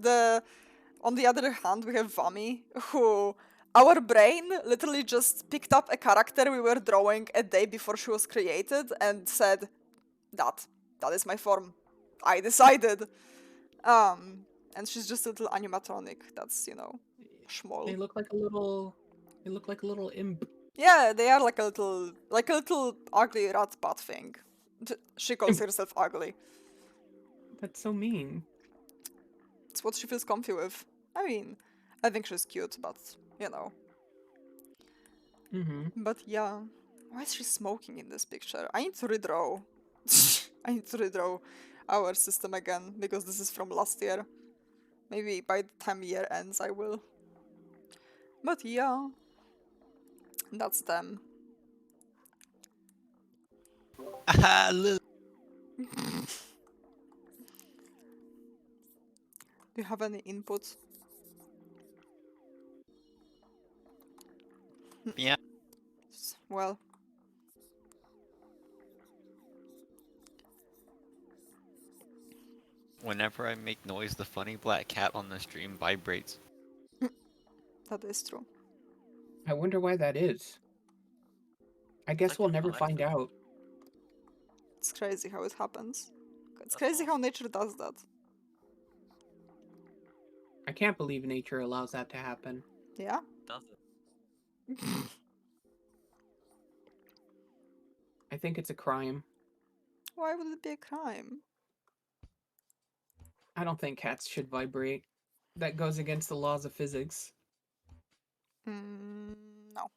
on the other hand, we have Vami, who our brain literally just picked up a character we were drawing a day before she was created and said, that is my form. I decided. And she's just a little animatronic that's, They small. look like a little. They look like a little imp. Yeah, they are like a little ugly rat butt thing. She calls herself ugly. That's so mean. It's what she feels comfy with. I mean, I think she's cute, but Mm-hmm. But yeah, why is she smoking in this picture? I need to redraw. I need to redraw our system again because this is from last year. Maybe by the time year ends, I will. But yeah, that's them. Look. Do you have any input? Yeah. Well, Whenever I make noise, the funny black cat on the stream vibrates. that is true. I wonder why that is. I guess Like we'll never electric. find out. It's crazy how it happens. It's That's crazy how awesome. nature does that. I can't believe nature allows that to happen. Yeah? Does it? I think it's a crime. Why would it be a crime? I don't think cats should vibrate. That goes against the laws of physics. No.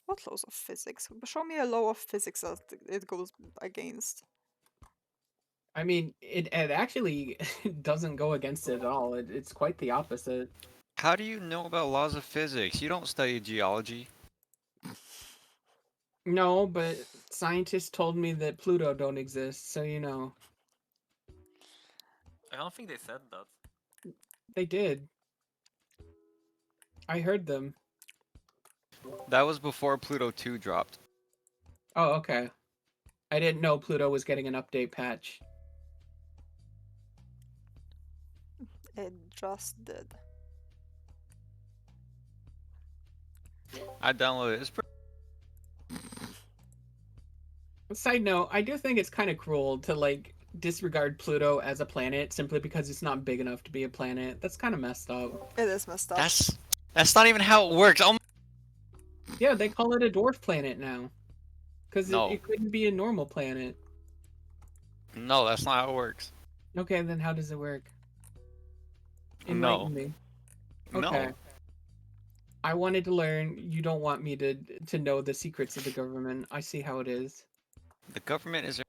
What laws of physics? Show me a law of physics that it goes against. I mean, it actually doesn't go against it at all. It's quite the opposite. How do you know about laws of physics? You don't study geology. No, but scientists told me that Pluto don't exist, so I don't think they said that. they did. I heard them. That was before Pluto 2 dropped. Oh, okay. I didn't know Pluto was getting an update patch. It just did. I downloaded it. It's pretty. Side note, I do think it's kind of cruel to disregard Pluto as a planet simply because it's not big enough to be a planet. That's kind of messed up. It is messed up. That's not even how it works. Oh, Yeah, they call it a dwarf planet now. Because No. it couldn't be a normal planet. no, that's not how it works. Okay, then how does it work? No. Enlighten me. Okay. No. I wanted to learn. You don't want me to know the secrets of the government. I see how it is. The government is.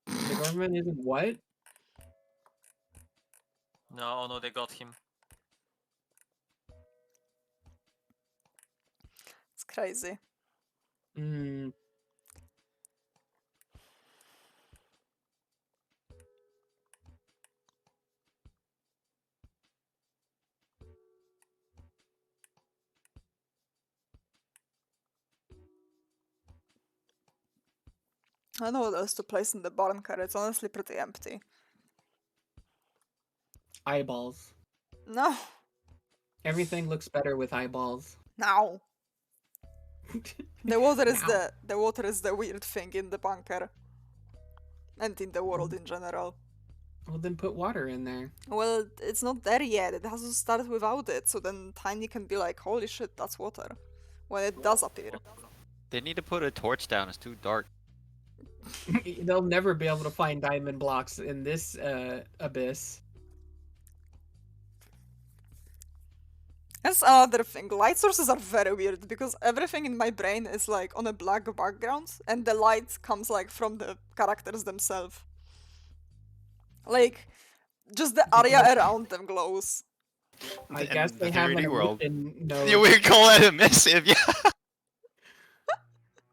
The government isn't what? No, no, they got him. It's crazy. Hmm. I don't know what else to place in the bottom card. It's honestly pretty empty. Eyeballs. No. Everything looks better with eyeballs. Now. The water is Now. the water is the weird thing in the bunker. And in the world in general. Well, then put water in there. Well, it's not there yet. It has to start without it. So then Tiny can be like, holy shit, that's water. When it does appear. They need to put a torch down. It's too dark. They'll never be able to find diamond blocks in this abyss. That's another thing. Light sources are very weird because everything in my brain is like on a black background and the light comes like from the characters themselves. Like, just the area around them glows. I In guess the they have 3D an world. emission node. Yeah, we call that emissive, yeah.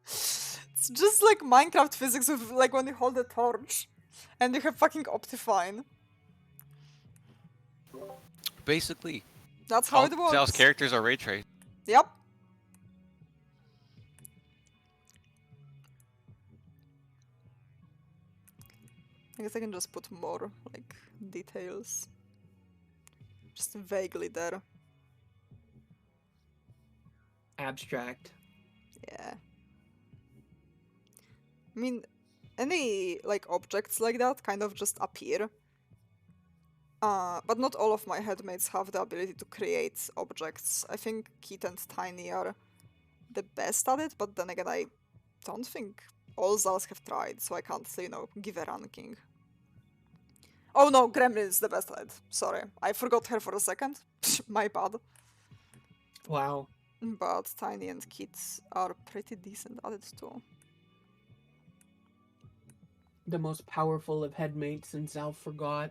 It's just like Minecraft physics with like when you hold a torch and you have fucking Optifine. Basically, That's how it Cell's works. characters are ray traced. Yep. I guess I can just put more like details. Just vaguely there. Abstract. Yeah. I mean, any like objects like that kind of just appear. But not all of my headmates have the ability to create objects. I think Kit and Tiny are the best at it, but then again, I don't think all Zals have tried, so I can't, give a ranking. Oh no, Gremlin is the best at it. Sorry, I forgot her for a second. My bad. Wow. But Tiny and Kit are pretty decent at it too. The most powerful of headmates since Al forgot.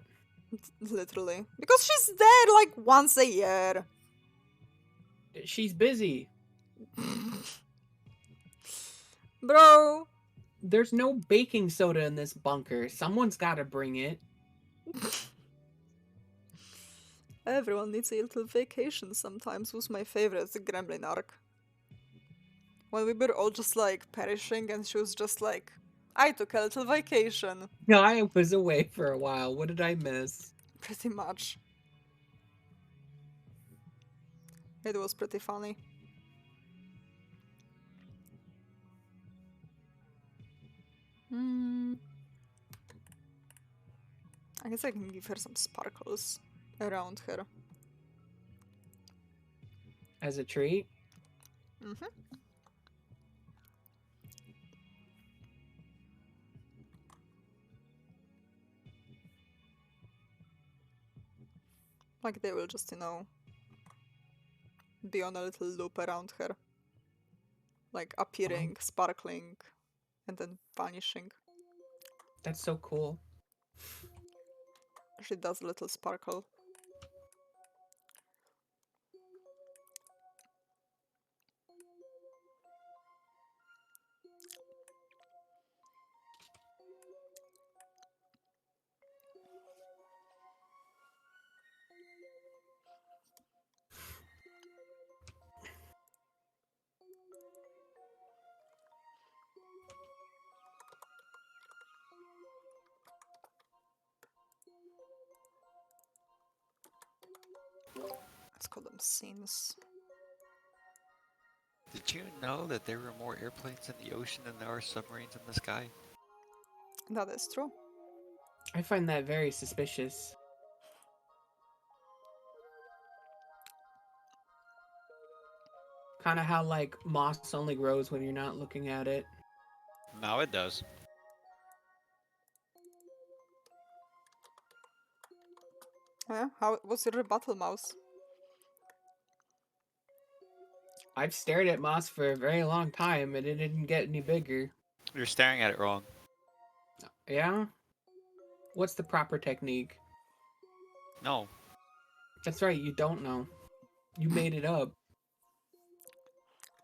Literally. Because she's there like once a year. She's busy. Bro. There's no baking soda in this bunker. Someone's gotta bring it. Everyone needs a little vacation sometimes. Was my favorite, the Gremlin arc. When we were all just like perishing and she was just like, I took a little vacation. No, I was away for a while. What did I miss? Pretty much. It was pretty funny. I guess I can give her some sparkles around her. As a treat? Mm-hmm. Like they will just, be on a little loop around her. Like appearing, sparkling, and then vanishing. That's so cool. She does a little sparkle. Let's call them scenes. Did you know that there were more airplanes in the ocean than there are submarines in the sky? That is true. I find that very suspicious. Kind of how, like, moss only grows when you're not looking at it. No, it does. Yeah, what's your rebuttal, Mouse? I've stared at moss for a very long time and it didn't get any bigger. You're staring at it wrong. Yeah? What's the proper technique? No. That's right, you don't know. You made it up.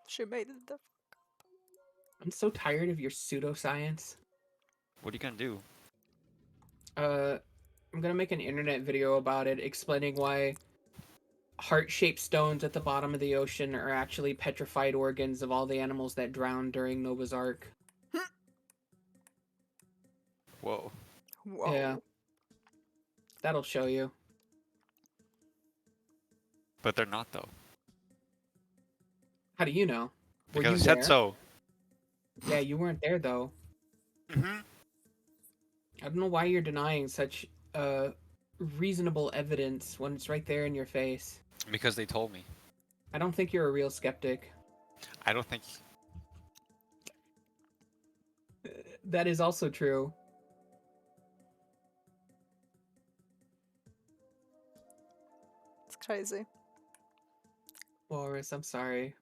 She made it the I'm so tired of your pseudoscience. What are you gonna do? I'm gonna make an internet video about it, explaining why heart-shaped stones at the bottom of the ocean are actually petrified organs of all the animals that drowned during Noah's Ark. Whoa. Whoa. Yeah. That'll show you. But they're not though. How do you know? Were Because you I said there? so. Yeah, you weren't there though. Mm-hmm. I don't know why you're denying such reasonable evidence when it's right there in your face. Because they told me. I don't think you're a real skeptic. I don't think. That is also true. It's crazy. Walrus, I'm sorry.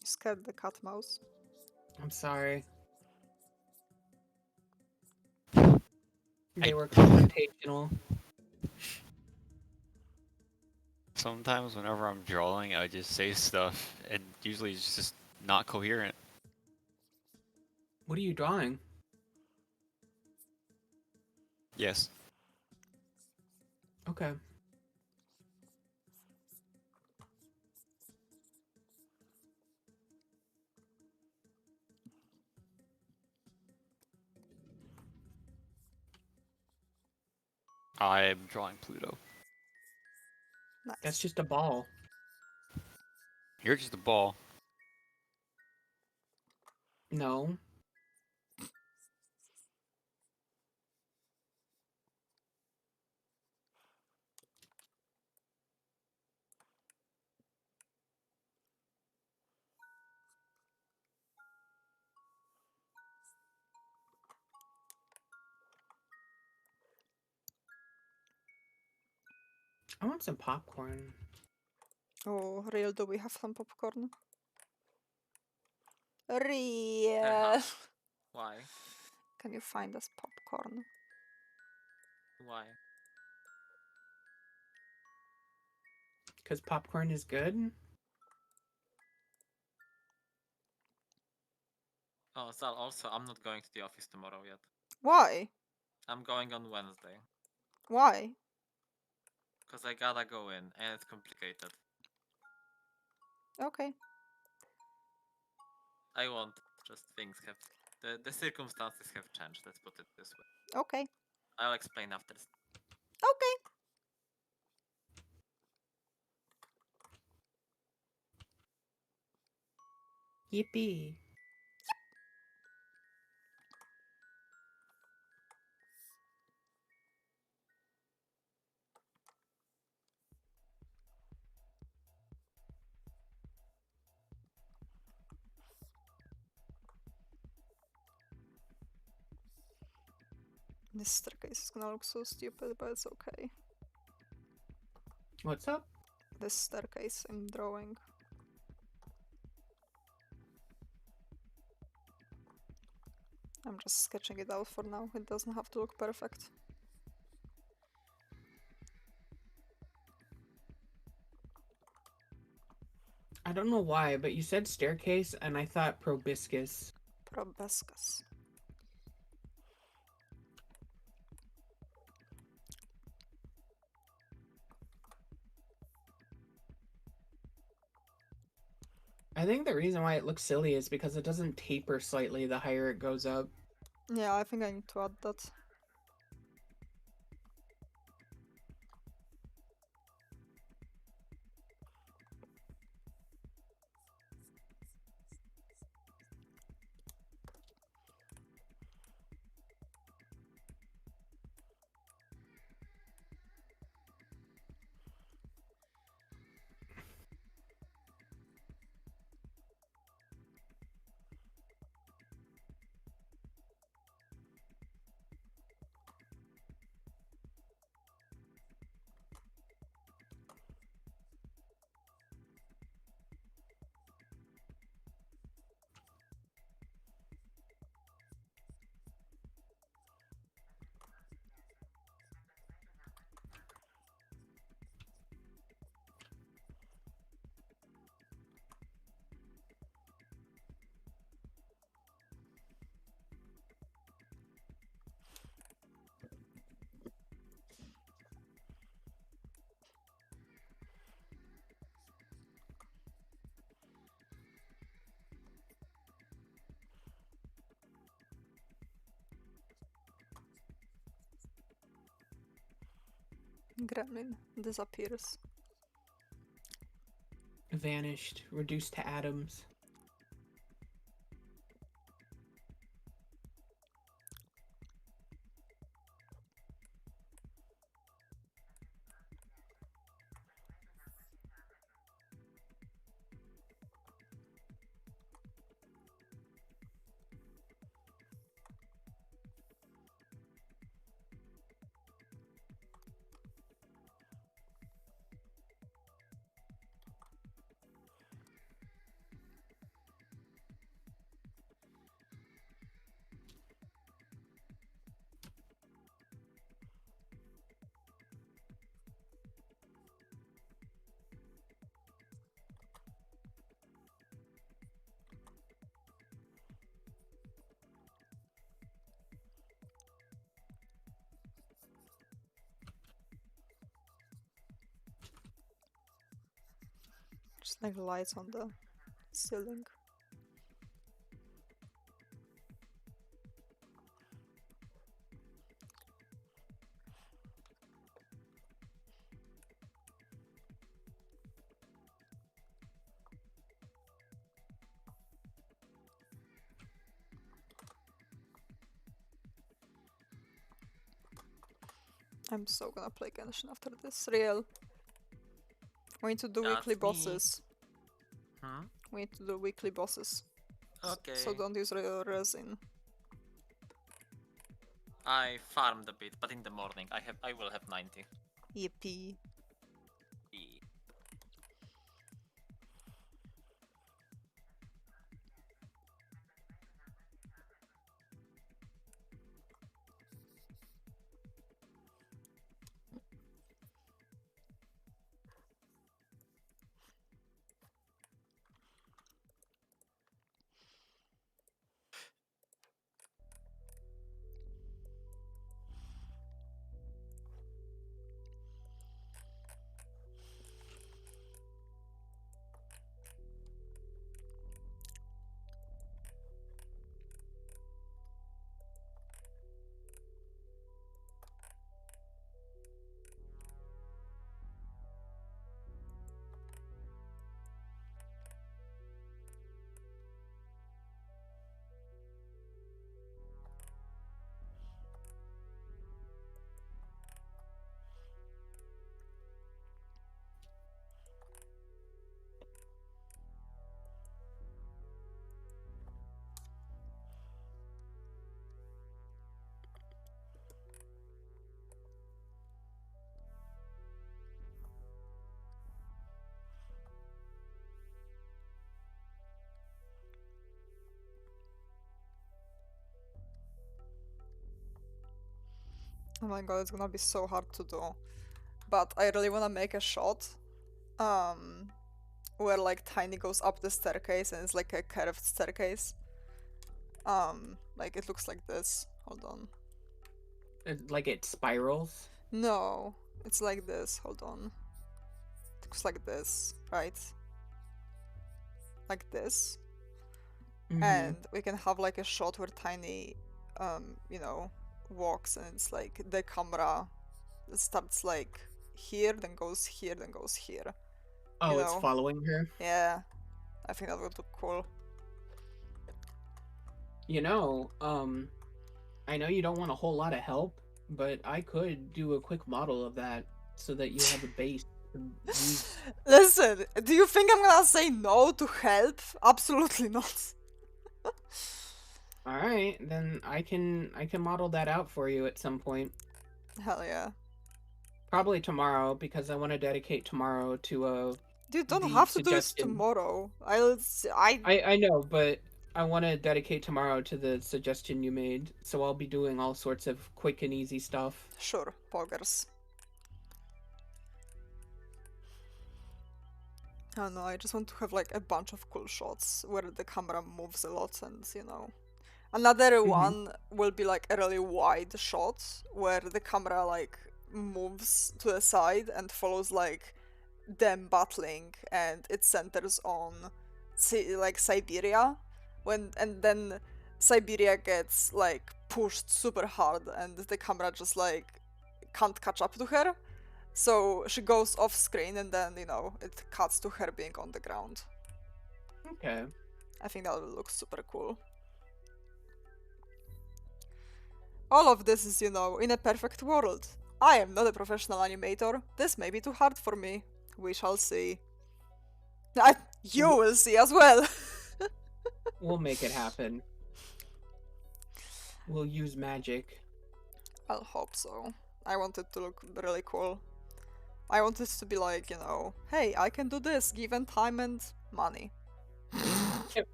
You scared the cat, Mouse. I'm sorry. They were confrontational. Sometimes whenever I'm drawing, I just say stuff, and usually it's just not coherent. What are you drawing? Yes. Okay. I'm drawing Pluto. Nice. That's just a ball. You're just a ball. No. I want some popcorn. Oh, real, do we have some popcorn? Real. Perhaps. Why? Can you find us popcorn? Why? Because popcorn is good? Oh, Zal, also, I'm not going to the office tomorrow yet. Why? I'm going on Wednesday. Why? Because I gotta go in, and it's complicated. Okay. I won't. Just things have... The circumstances have changed, let's put it this way. Okay. I'll explain after. Okay. Yippee. This staircase is gonna look so stupid, but it's okay. What's up? This staircase I'm drawing. I'm just sketching it out for now. It doesn't have to look perfect. I don't know why, but you said staircase and I thought proboscis. Proboscis. I think the reason why it looks silly is because it doesn't taper slightly the higher it goes up. Yeah, I think I need to add that. Gremlin disappears. Vanished, reduced to atoms. Just like lights on the ceiling. I'm so gonna play Genshin after this. Real. We need to do weekly That's me. bosses. Hmm? We need to do weekly bosses. Okay. So don't use resin. I farmed a bit, but in the morning I will have 90. Yippee. Oh my god, it's gonna be so hard to do. But I really wanna make a shot. Where like Tiny goes up the staircase and it's like a curved staircase. Like it looks like this. Hold on. Like it spirals. No, it's like this. Hold on. It looks like this, right? Like this. Mhm. And we can have like a shot where Tiny, you know, walks and it's like the camera starts like here, then goes here, then goes here. Oh, you it's know? following her. Yeah, I think that would look cool. You know, I know you don't want a whole lot of help, but I could do a quick model of that so that you have a base to use. Listen, do you think I'm gonna say no to help? Absolutely not. All right, then I can model that out for you at some point. Hell yeah. Probably tomorrow because I want to dedicate tomorrow to You don't the have to do this suggestion. tomorrow. I know, but I want to dedicate tomorrow to the suggestion you made, so I'll be doing all sorts of quick and easy stuff. Sure, poggers. I don't know, I just want to have like a bunch of cool shots where the camera moves a lot and, you know. Another one will be like a really wide shot where the camera like moves to the side and follows like them battling and it centers on like Siberia and then Siberia gets like pushed super hard and the camera just like can't catch up to her. So she goes off screen and then, you know, it cuts to her being on the ground. Okay. I think that will look super cool. All of this is, you know, in a perfect world. I am not a professional animator. This may be too hard for me. We shall see. You will see as well. We'll make it happen. We'll use magic. I'll hope so. I want it to look really cool. I want it to be like, you know, hey, I can do this given time and money.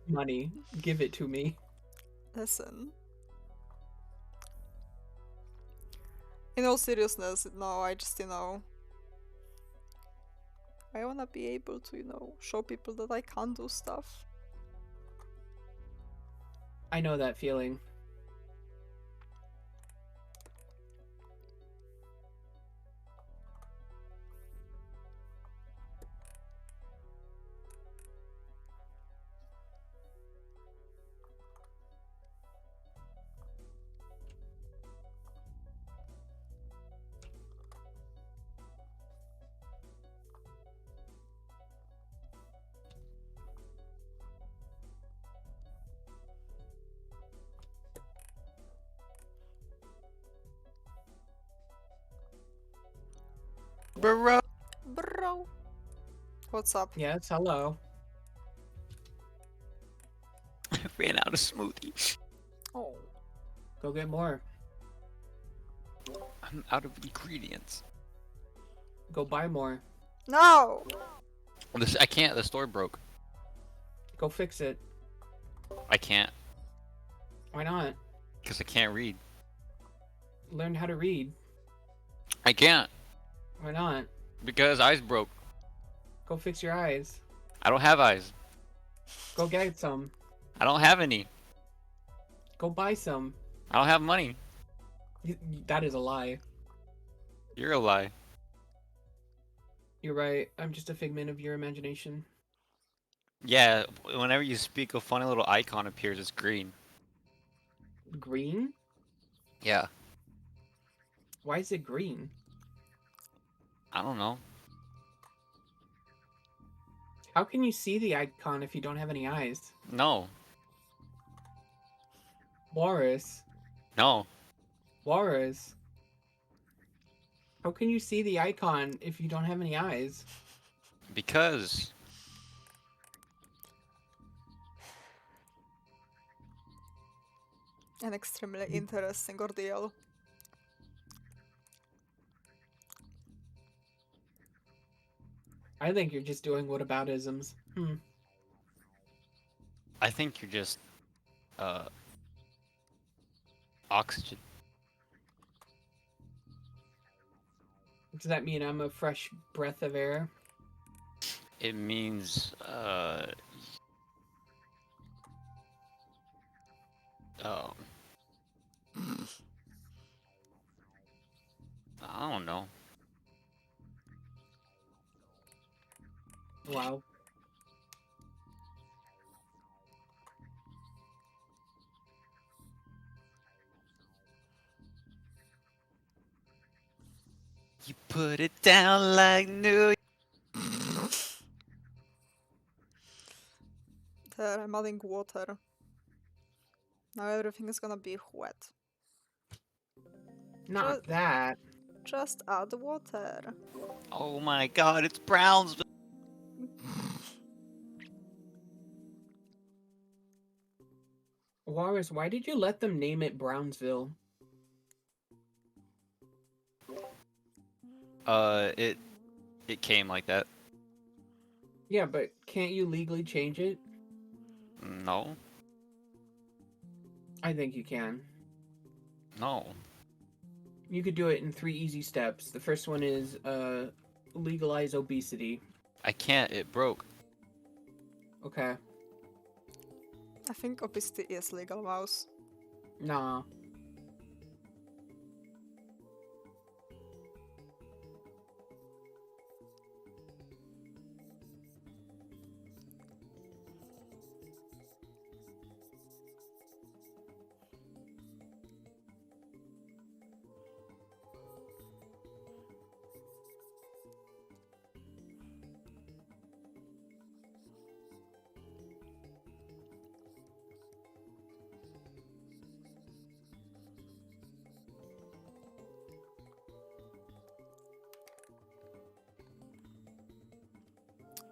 Money. Give it to me. Listen. In all seriousness, no, I just, you know, I wanna be able to, you know, show people that I can do stuff. I know that feeling. bro. Bro. What's up? Yes, hello. I ran out of smoothie. Oh. Go get more. I'm out of ingredients. Go buy more. No! I can't. The store broke. Go fix it. I can't Why not? because I can't read. Learn how to read. I can't Why not? because eyes broke. Go fix your eyes. I don't have eyes. Go get some. I don't have any. Go buy some. I don't have money. That is a lie. You're a lie. You're right. I'm just a figment of your imagination. Yeah, whenever you speak, a funny little icon appears. It's green. Green? Yeah. Why is it green? I don't know. How can you see the icon if you don't have any eyes? No. Walrus. No. Walrus. How can you see the icon if you don't have any eyes? Because. An extremely interesting ordeal. I think you're just doing whataboutisms. I think you're just. Oxygen. Does that mean I'm a fresh breath of air? It means. I don't know. Wow. You put it down like New. There, I'm adding water. Now everything is gonna be wet. Not that. Just add water. Oh my god, it's Brownsville. Walrus, why did you let them name it Brownsville? It came like that. Yeah, but can't you legally change it? No. I think you can. No. You could do it in 3 easy steps. The first one is legalize obesity. I can't, it broke. Okay. I think obesity is legal, Mouse. Nah.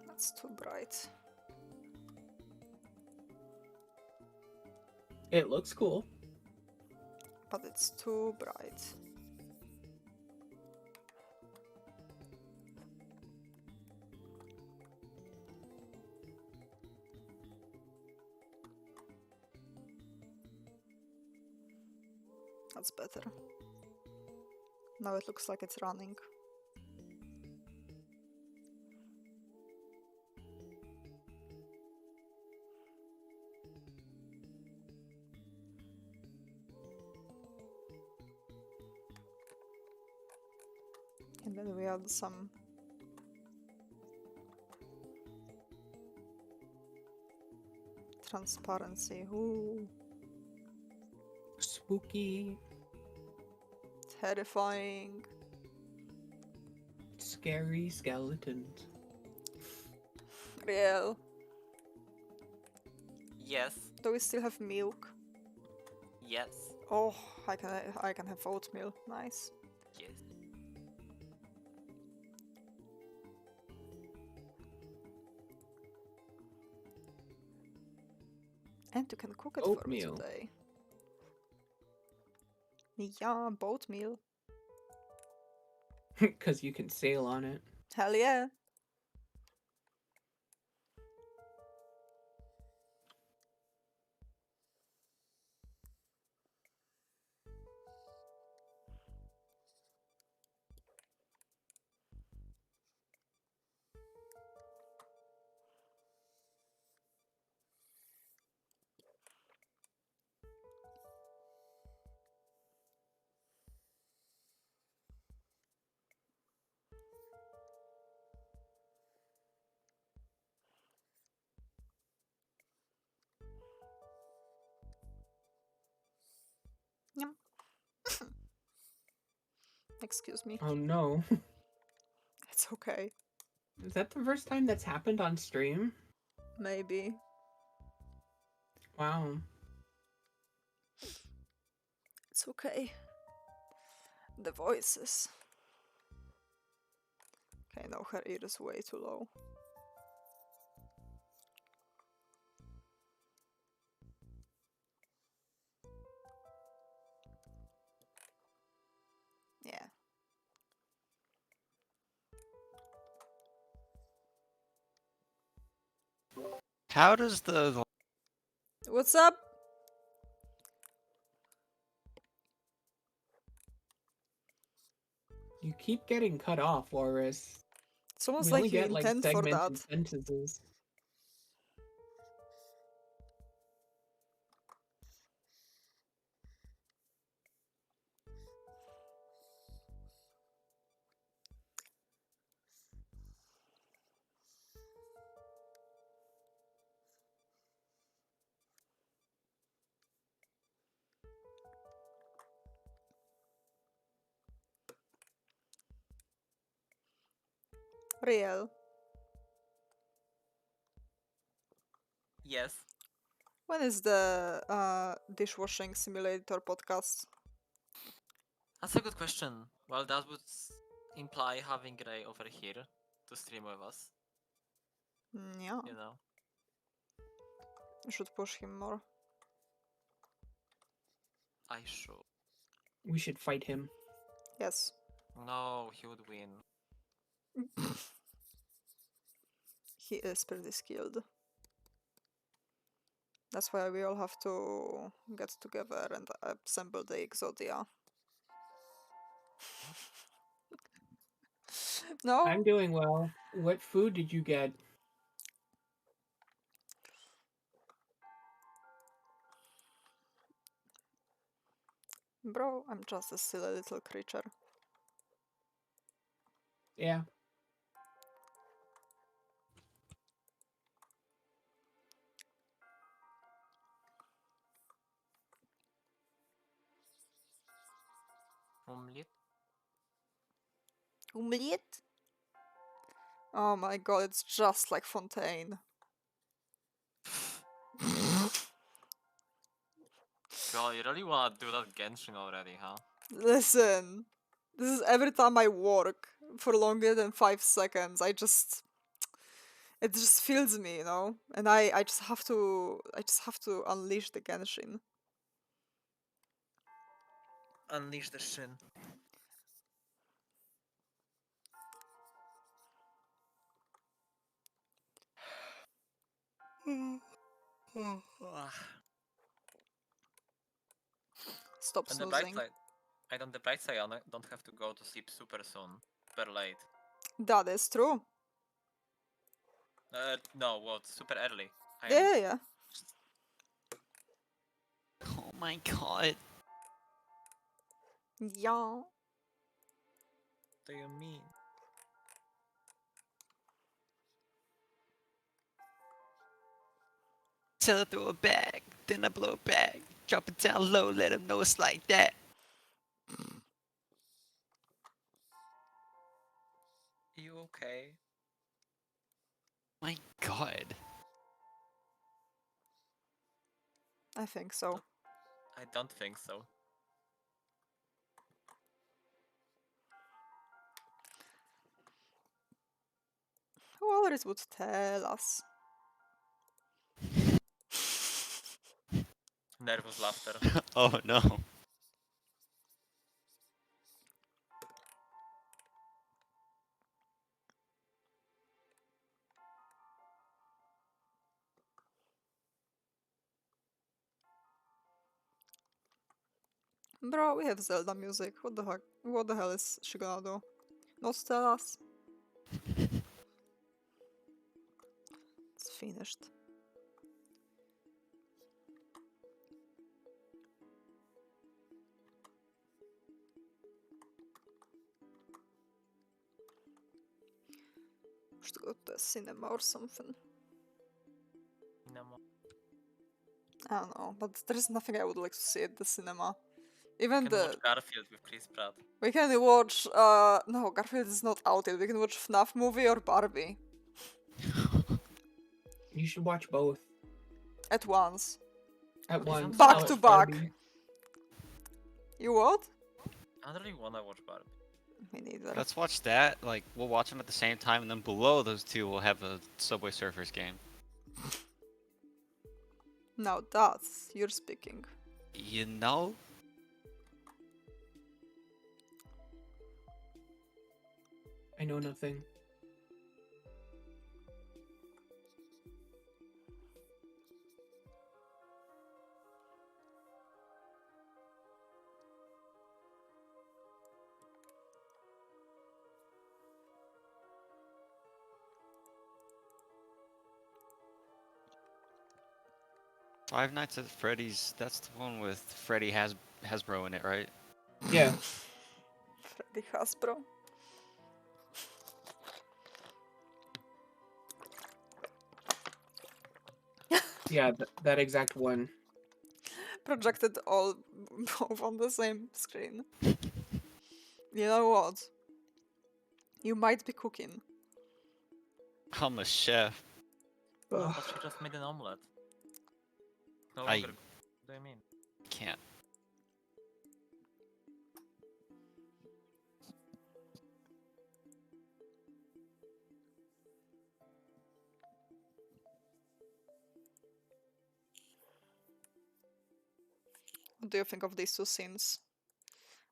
That's too bright. It looks cool. But it's too bright. That's better. Now it looks like it's running. And then we add some transparency. Ooh, Spooky. terrifying. Scary skeletons. Real. Yes. Do we still have milk? Yes. Oh, I can have oatmeal. Nice. Yes. And you can cook it for me Oatmeal. today. Yeah, boat meal. Because you can sail on it. Hell yeah. Yum. Excuse me. Oh no. It's okay. Is that the first time that's happened on stream? Maybe. Wow. It's okay. The voices. Okay, no, her ear is way too low. Yeah. How does the What's up? You keep getting cut off, Loris. It's almost We like only you get like intend for that. segmented sentences. Real. Yes. When is the dishwashing simulator podcast? That's a good question. Well, that would imply having Ray over here to stream with us, Yeah, you know. you should push him more. I should. We should fight him. Yes. No, he would win. He is pretty skilled. That's why we all have to get together and assemble the Exodia. No? I'm doing well. What food did you get? Bro, I'm just a silly little creature. Yeah. Omelette? Omelette? Oh my god, it's just like Fontaine. God, you really wanna do that Genshin already, huh? Listen, this is every time I work for longer than 5 seconds. It just fills me, you know? And I just have to unleash the Genshin. Unleash the shin. Stop And the bright snoozing. side, on the bright side, I don't have to go to sleep super soon, super late. That is true. No, well, super early. I am Yeah. Oh my god. Yeah. What do you mean? Tell her throw it back, then I blow it back. Drop it down low, let him know it's like that. You okay? My god. I think so. I don't think so. Who others would tell us? Nervous laughter. Oh no. Bro, we have Zelda music. What the heck? What the hell is she gonna do? Not tell us. It's finished. Should go to a cinema or something. Cinema. I don't know, but there is nothing I would like to see at the cinema. Even Can the watch Garfield with Chris Pratt. we can watch. No, Garfield is not out yet. We can watch FNAF movie or Barbie You should watch both at once. at What is once. on Back Watch to back. Barbie. You what? I don't really wanna watch Barbie. Me neither. Let's watch that. Like, we'll watch them at the same time, and then below those two, we'll have a Subway Surfers game. Now that's you're speaking. You know? I know nothing. Five Nights at Freddy's. That's the one with Freddy Hasbro in it, right? Yeah, Freddy Hasbro. yeah, that exact one. Projected all both on the same screen. You know what? You might be cooking. I'm a chef. No, Ugh. but she just made an omelette. No I- longer. What do you mean? Can't. What do you think of these two scenes?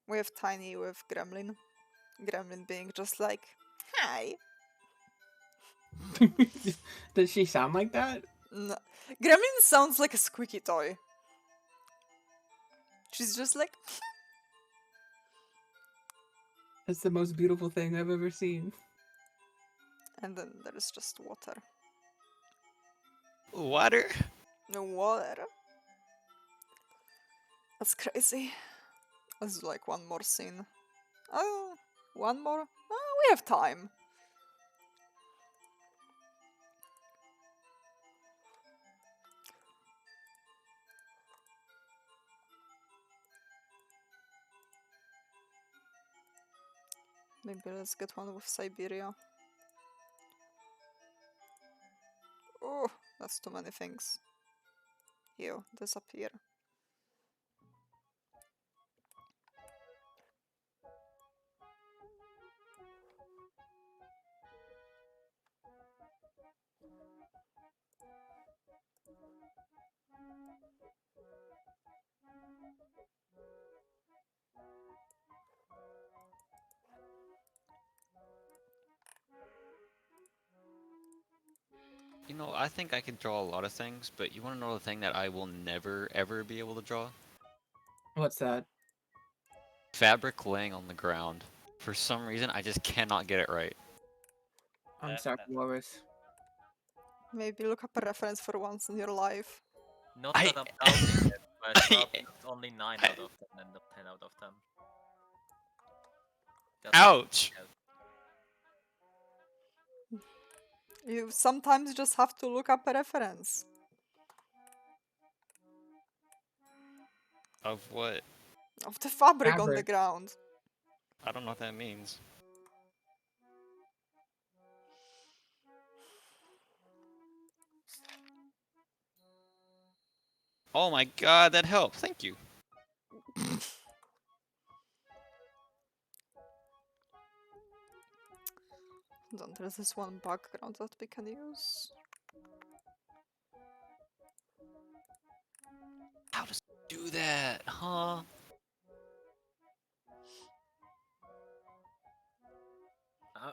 We have Tiny with Gremlin. Gremlin being just like, hi. Does she sound like that? No. Gremlin sounds like a squeaky toy. She's just like, That's the most beautiful thing I've ever seen. and then there is just water. Water? No water. That's crazy. This is like one more scene. Oh, one more? Oh, we have time. Maybe let's get one with Siberia. Oh, that's too many things. You disappear. You know, I think I can draw a lot of things, but you want to know the thing that I will never, ever be able to draw? What's that? Fabric laying on the ground. For some reason, I just cannot get it right. I'm sorry, Loris. Maybe look up a reference for once in your life. Not I- that I'm doubting it, but probably it's only 9 I- out of 10 and not 10 out of 10. That's Ouch! You sometimes just have to look up a reference. Of what? Of the fabric on the Fabric. ground. I don't know what that means. Oh my god, that helped. Thank you. Then there's this one background that we can use. How does do that, huh?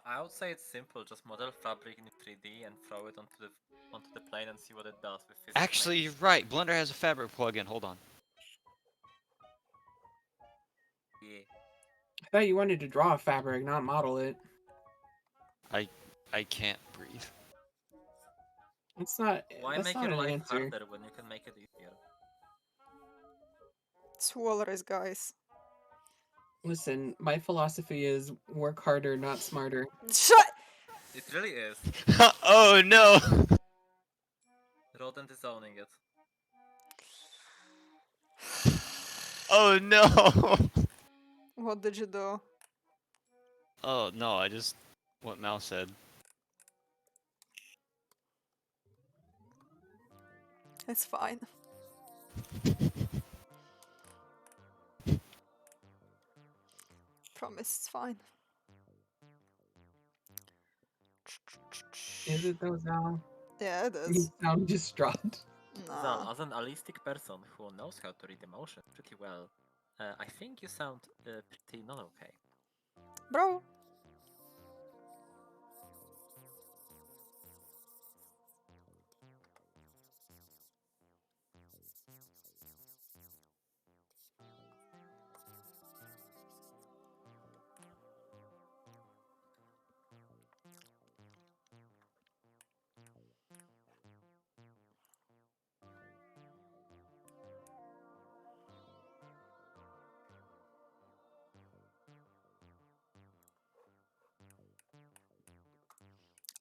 I would say it's simple. Just model fabric in 3D and throw it onto the plane and see what it does with physics. Actually, you're right. Blender has a fabric plugin. Hold on. Yeah. I thought you wanted to draw a fabric, not model it. I can't breathe. It's not. Why That's make not your an life answer. harder when you can make it easier? It's Walrus, guys. Listen, my philosophy is work harder, not smarter. Shut. It really is. Oh no! Rodent is owning it. Oh no! What did you do? Oh no! I just what Mal said. It's fine. Promise, it's fine. Is it though, Zal? Yeah, it You is. sound distraught. Zal, Nah. as an allistic person who knows how to read emotions pretty well, I think you sound pretty not okay. Bro.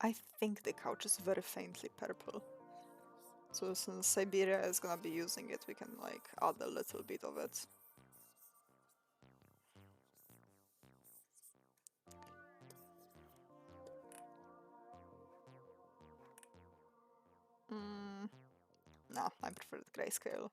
I think the couch is very faintly purple. So since Siberia is gonna be using it, we can like add a little bit of it. Nah, I prefer the grayscale.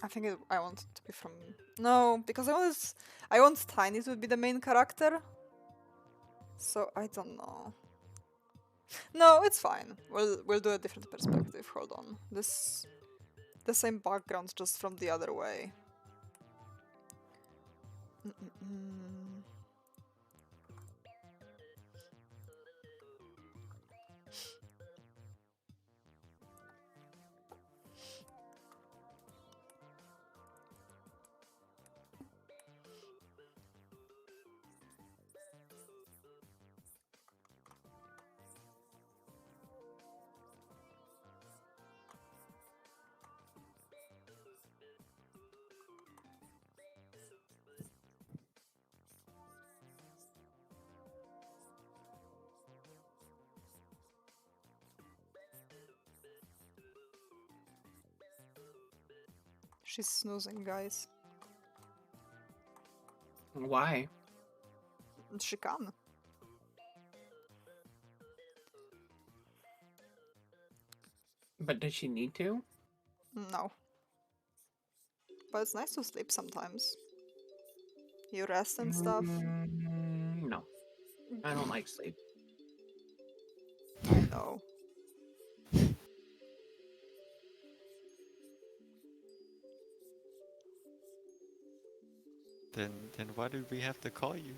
I think I want it to be from... No, because I want Tiny to be the main character. So I don't know. No, it's fine. We'll do a different perspective. Hold on. The same background, just from the other way. She's snoozing, guys. Why? She can. But does she need to? No. But it's nice to sleep sometimes. You rest and stuff. No, I don't like sleep. I know. Then why did we have to call you?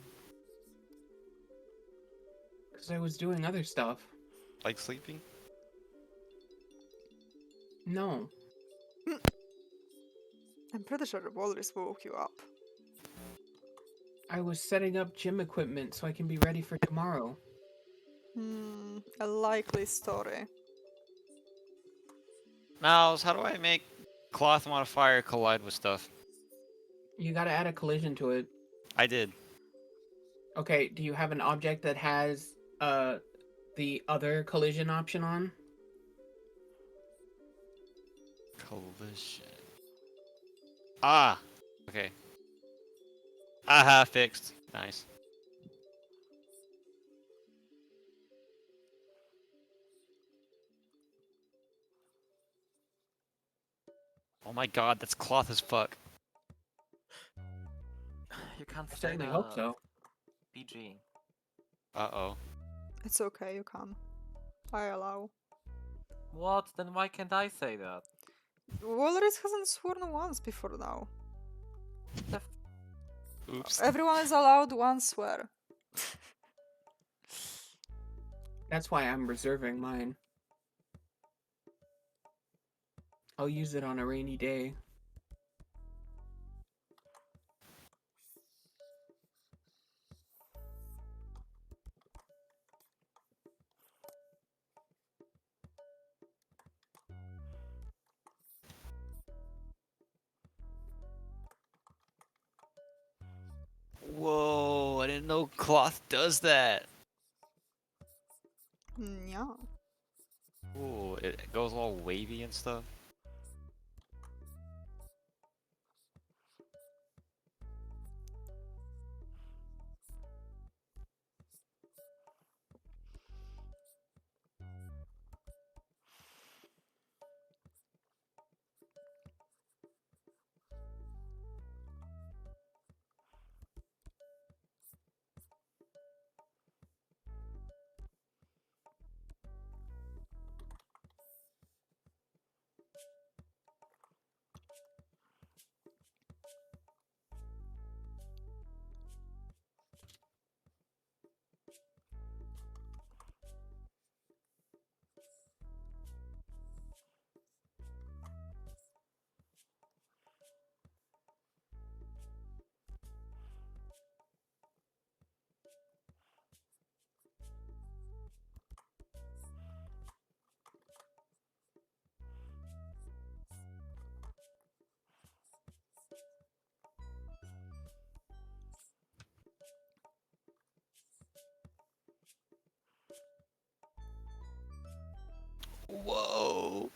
Because I was doing other stuff. Like sleeping? No. I'm pretty sure the walrus woke you up. I was setting up gym equipment so I can be ready for tomorrow. A likely story. Mouse, how do I make cloth modifier collide with stuff? You gotta add a collision to it. I did. Okay, do you have an object that has the other collision option on? Collision. Ah! Okay. Aha, fixed. Nice. Oh my god, that's cloth as fuck. You can't I say certainly hope that. so. PG. Uh-oh. It's okay, you can. I allow. What? Then why can't I say that? Walrus hasn't sworn once before now. The Oops. Everyone is allowed one swear. That's why I'm reserving mine. I'll use it on a rainy day. Whoa, I didn't know cloth does that. Yeah. Ooh, it goes all wavy and stuff. Whoa.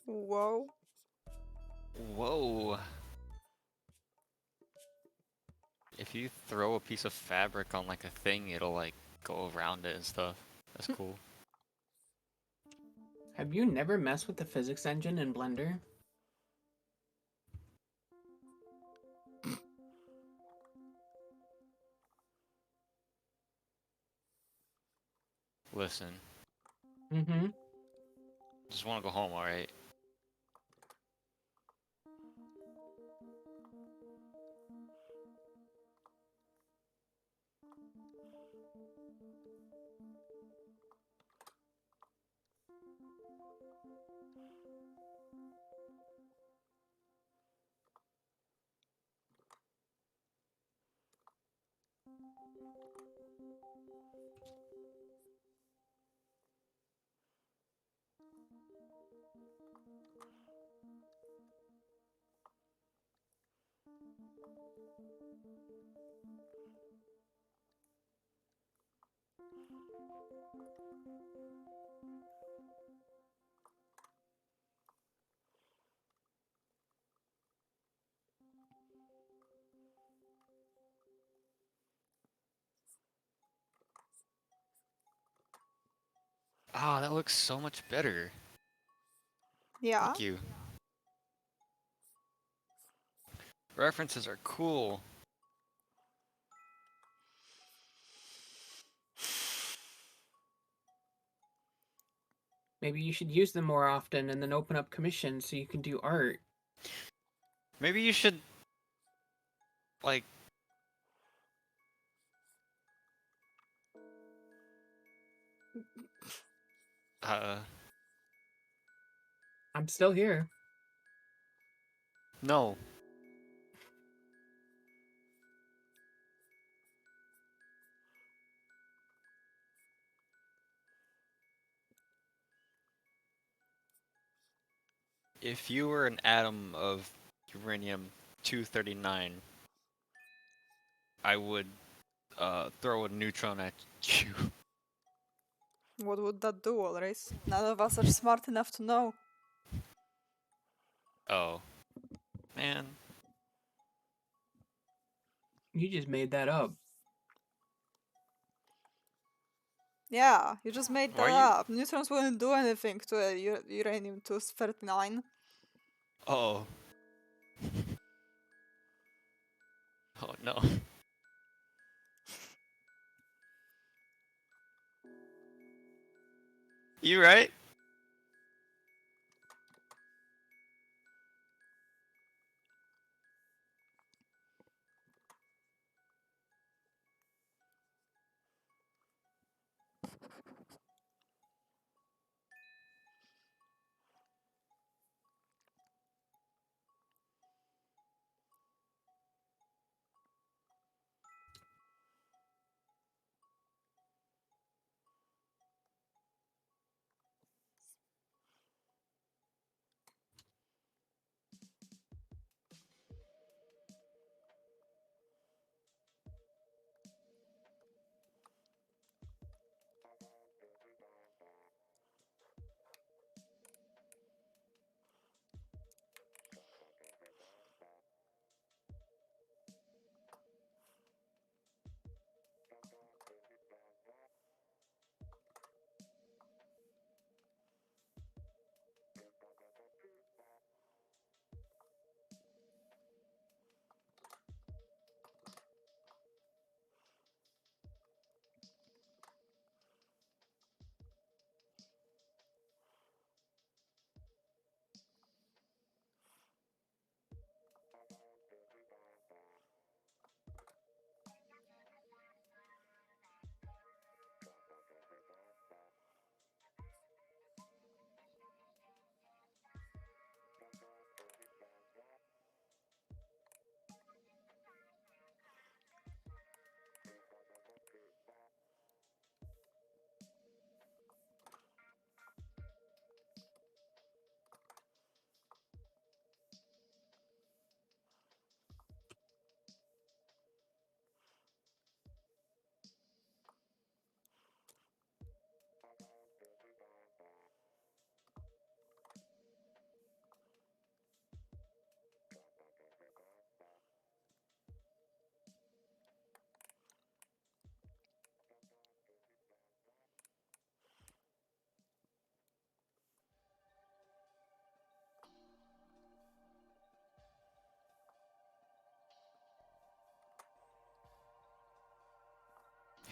Whoa. Whoa. If you throw a piece of fabric on like a thing, it'll like go around it and stuff. That's cool. Have you never messed with the physics engine in Blender? Listen, Mm-hmm. just want to go home, alright? Ah, that looks so much better. Yeah. Thank you. References are cool. Maybe you should use them more often and then open up commissions so you can do art. Maybe you should Like, I'm still here. no. If you were an atom of uranium-239, I would throw a neutron at you. What would that do, Ulrich? None of us are smart enough to know. Oh. Man. You just made that up. Yeah, you just made Why that you- up. Neutrons wouldn't do anything to a uranium-239. Oh. Oh no. You right?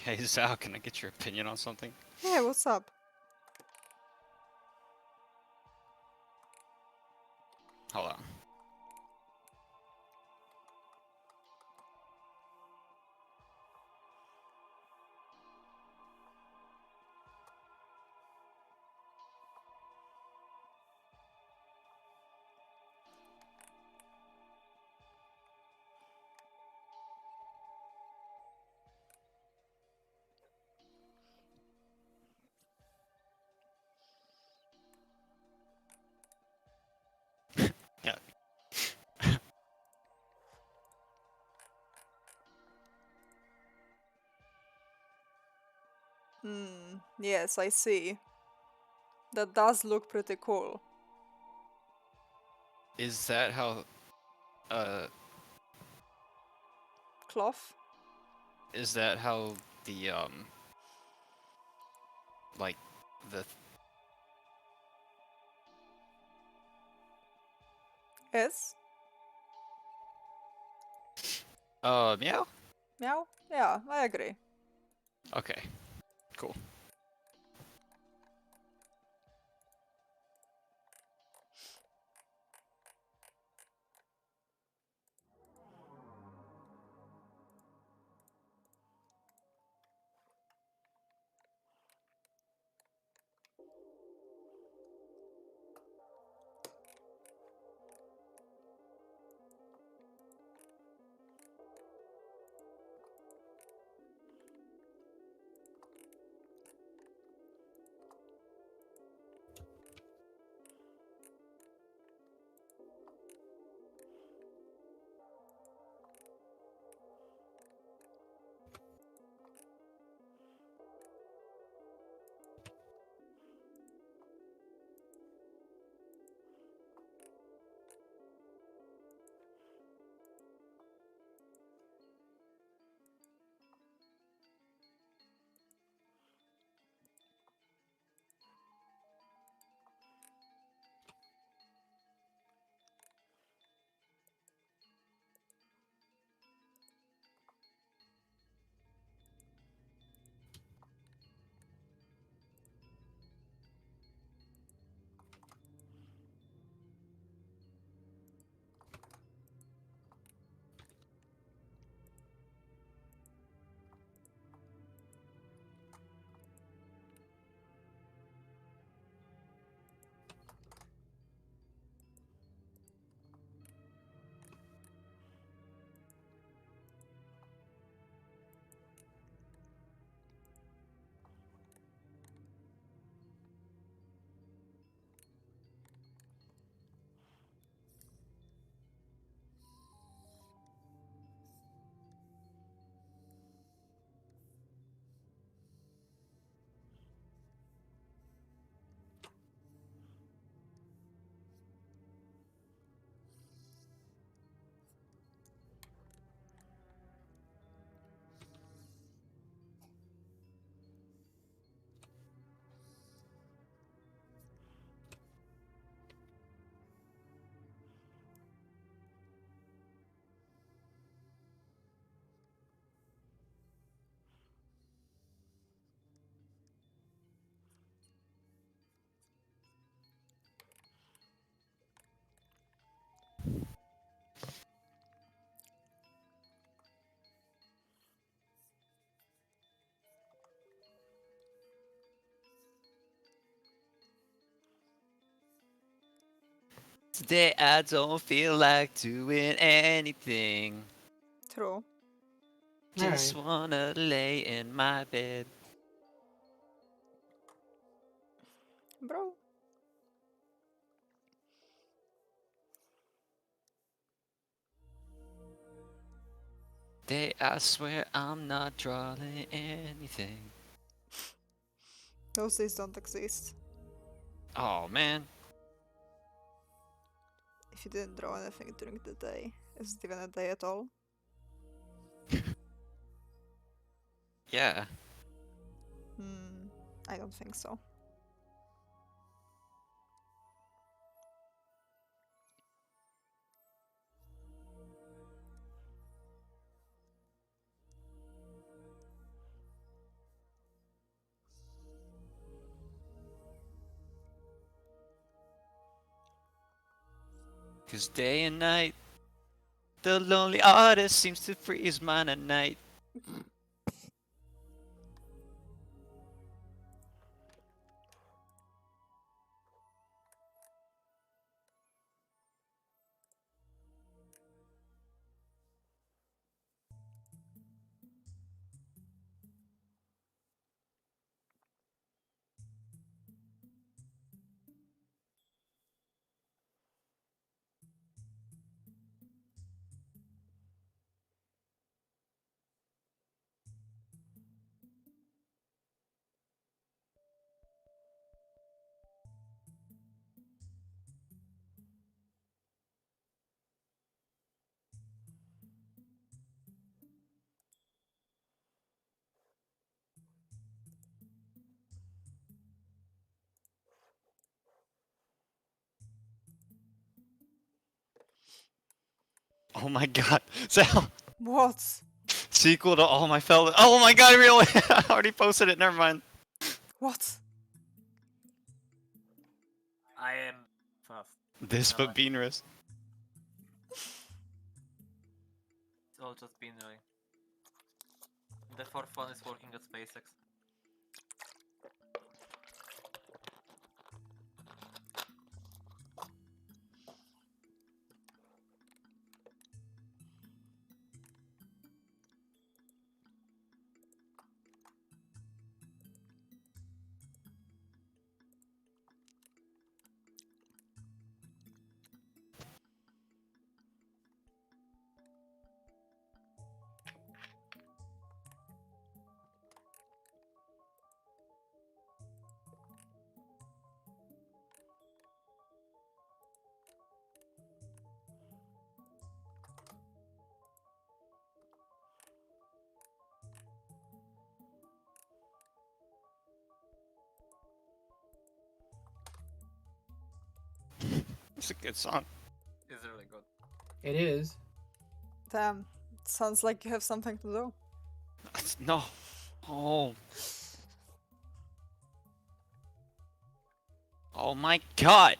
Hey Zal, can I get your opinion on something? Yeah, what's up? Hold on. Yeah. Yes, I see. That does look pretty cool. Is that how uh Cloth? is that how the like the Yes? meow? Meow? Yeah, I agree. Okay. Cool. Today I don't feel like doing anything. True. Just Alright. wanna lay in my bed. Bro. Today I swear I'm not drawing anything. Those days don't exist. Oh man. If you didn't draw anything during the day, is it even a day at all? Yeah. I don't think so. Cause day and night, the lonely artist seems to freeze mine at night. Oh my god. Sal, What? sequel to All My Fellas. Oh my god, really? I already posted it, never mind. What? I am fast. This but Alright. Beanrus. It's all just been really. The fourth one is working at SpaceX. It's a good song. It's really good. It is. Damn. Sounds like you have something to do. No. Oh. Oh my god.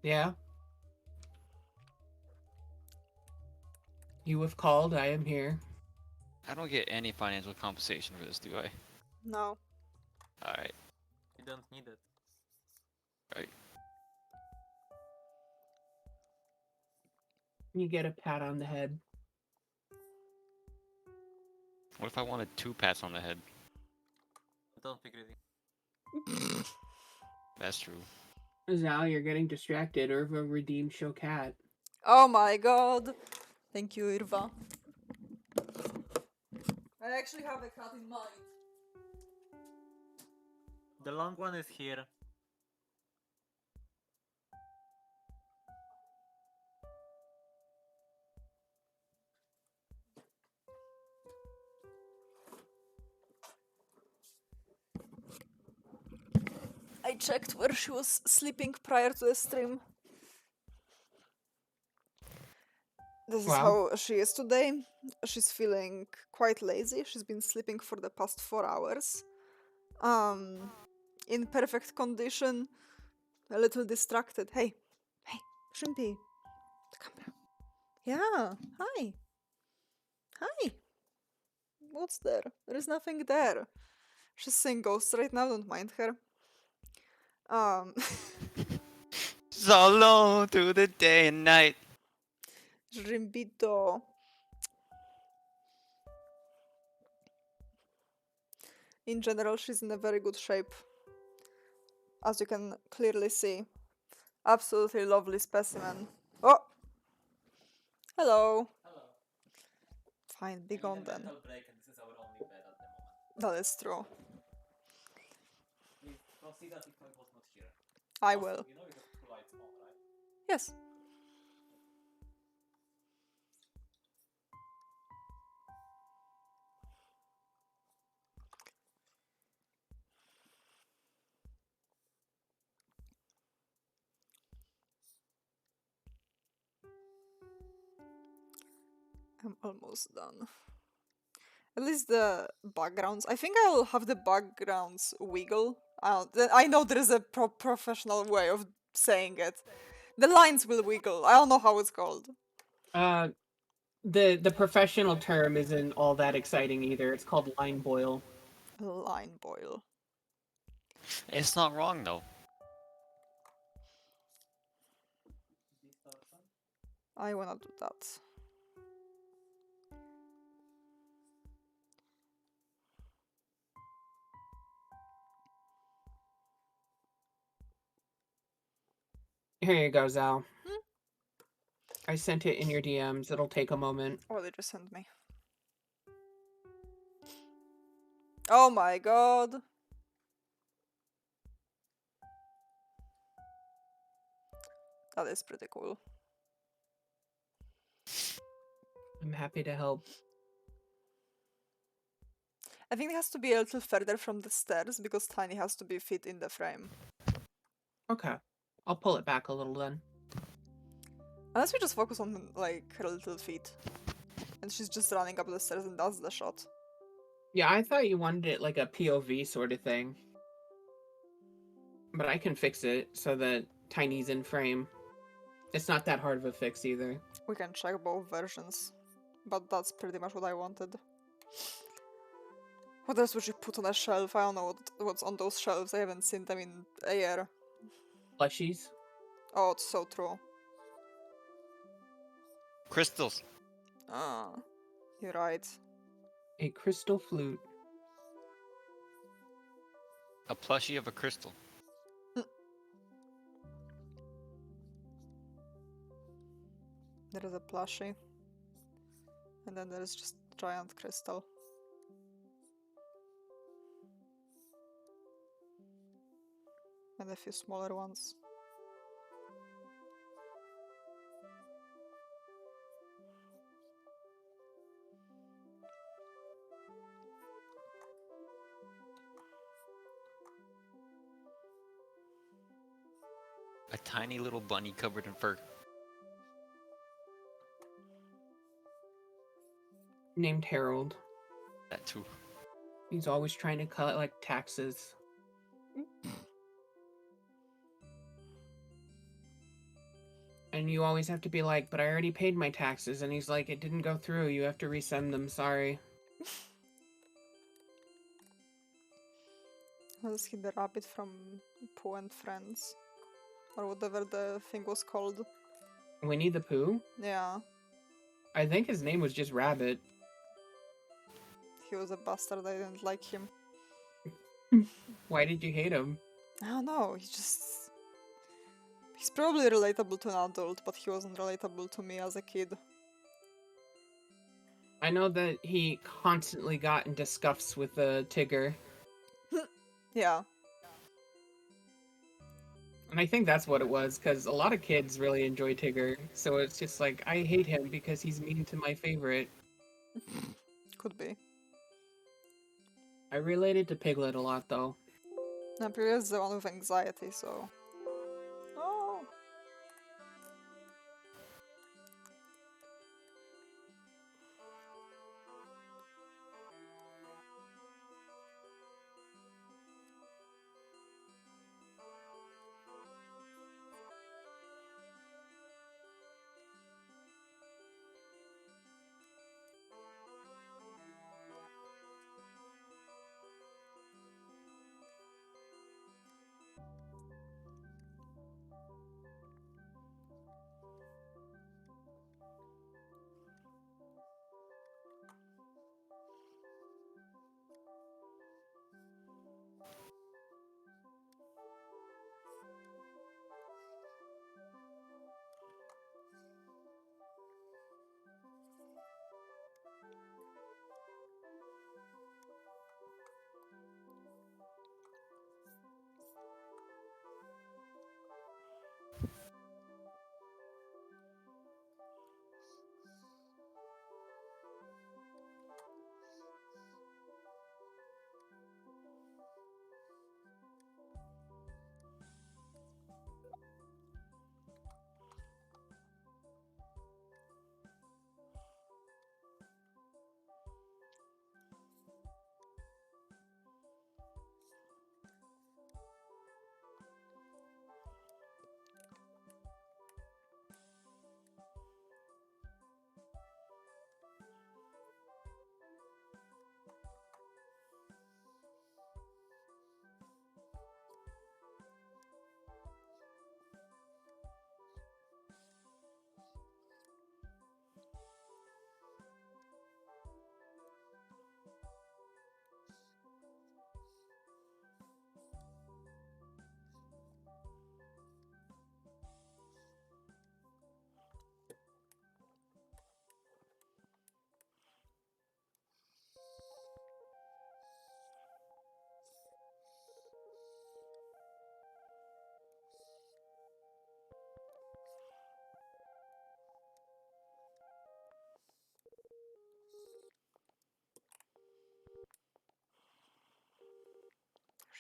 Yeah. You have called, I am here. I don't get any financial compensation for this, do I? No. Alright. You don't need it. Right. You get a pat on the head. What if I wanted 2 pats on the head? Don't be greedy. That's true. Zal, you're getting distracted. Irva redeemed show cat. Oh my god. Thank you, Irva. I actually have a cat in mind. The long one is here. I checked where she was sleeping prior to the stream. This is Wow. how she is today. She's feeling quite lazy. She's been sleeping for the past 4 hours. In perfect condition, a little distracted. Hey, Shrimpy, come here. Yeah, hi. Hi. What's there? There is nothing there. She's seeing ghosts right now, don't mind her. so long through the day and night. Rimbito. In general, she's in a very good shape. As you can clearly see. Absolutely lovely specimen. Oh! Hello. Hello. Fine, be gone then. break and this is our only bed at the moment. That is true. Please don't see that if I was not here. I Also, will. You know you have 2 lights on, right? Yes. I'm almost done. At least the backgrounds. I think I'll have the backgrounds wiggle. I know there is a professional way of saying it. The lines will wiggle. I don't know how it's called. The professional term isn't all that exciting either. It's called line boil. Line boil. It's not wrong though. Distortion. I wanna do that. Here you go, Zal. Hmm? I sent it in your DMs. It'll take a moment. What did you send me? Oh my god. That is pretty cool. I'm happy to help. I think it has to be a little further from the stairs because Tiny has to be fit in the frame. Okay. I'll pull it back a little then. Unless we just focus on like her little feet. And she's just running up the stairs and that's the shot. Yeah, I thought you wanted it like a POV sort of thing. But I can fix it so that Tiny's in frame. It's not that hard of a fix either. We can check both versions. But that's pretty much what I wanted. What else would you put on a shelf? I don't know what's on those shelves. I haven't seen them in a year. Plushies? Oh, it's so true. Crystals. Ah, you're right. A crystal flute. A plushie of a crystal. There is a plushie. And then there is just giant crystal. And a few smaller ones. A tiny little bunny covered in fur. Named Harold. That too. He's always trying to collect taxes. And you always have to be like, but I already paid my taxes. And he's like, it didn't go through. You have to resend them. Sorry. Was he the rabbit from Pooh and Friends? Or whatever the thing was called. Winnie the Pooh? Yeah, I think his name was just Rabbit. he was a bastard. I didn't like him. Why did you hate him? I don't know, he's probably relatable to an adult, but he wasn't relatable to me as a kid. I know that he constantly got into scuffs with Tigger. Yeah. And I think that's what it was, because a lot of kids really enjoy Tigger. So it's just like, I hate him because he's mean to my favorite. Could be. I related to Piglet a lot, though. And Priya's the one with anxiety, so... Oh!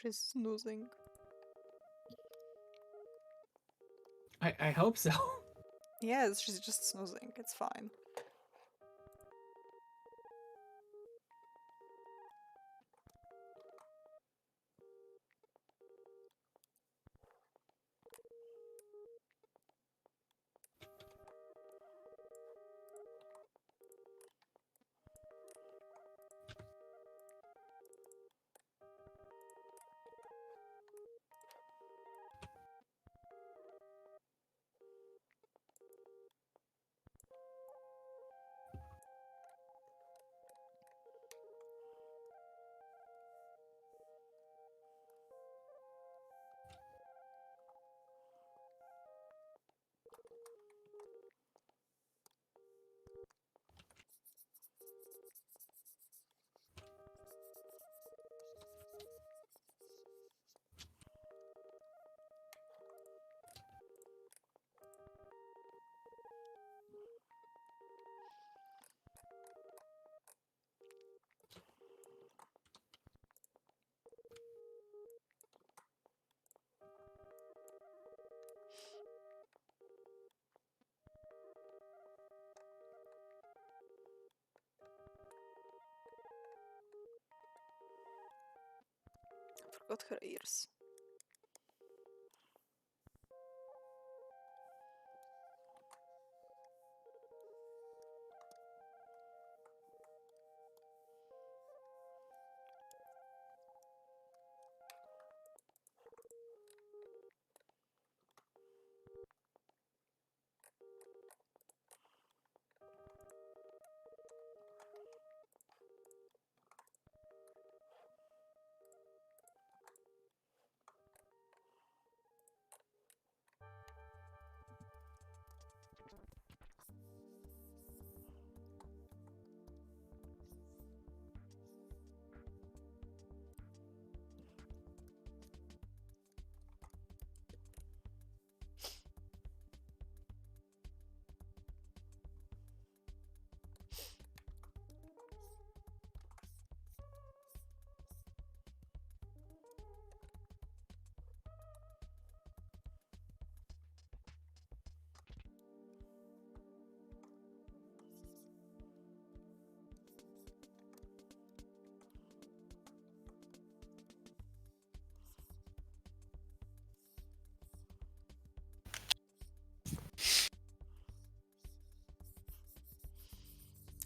She's snoozing. I hope so. Yes, she's just snoozing. It's fine. Forgot her ears.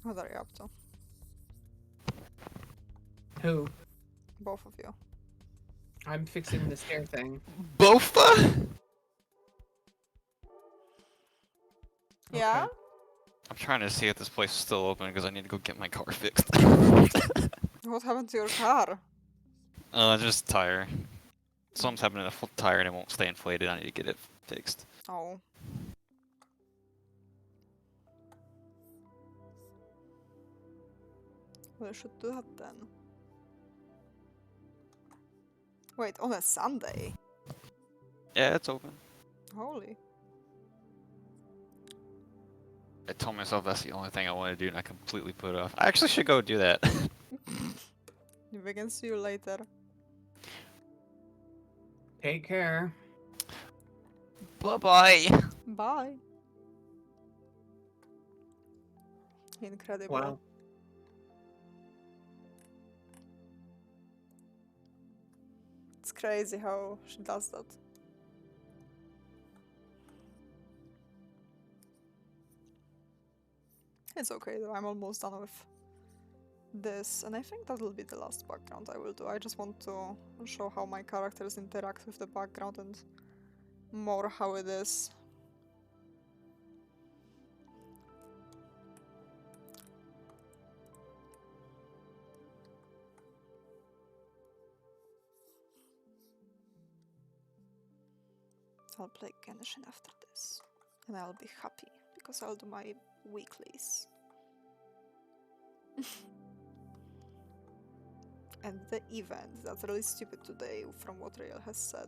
What are you up to? Who? Both of you. I'm fixing the stair thing. Bofa? Yeah? Okay. I'm trying to see if this place is still open because I need to go get my car fixed. What happened to your car? Just tire. Something's happened to the tire and it won't stay inflated. I need to get it fixed. Oh. Well, I should do that then. Wait, on a Sunday? Yeah, it's open. Holy. I told myself that's the only thing I want to do and I completely put it off. I actually should go do that. We can see you later. Take care. Bye-bye. Bye. Incredible. Wow. It's crazy how she does that. It's okay though, I'm almost done with this, and I think that will be the last background I will do. I just want to show how my characters interact with the background and more how it is. I'll play Genshin after this, and I'll be happy because I'll do my weeklies. And the event, that's really stupid today from what Rael has said.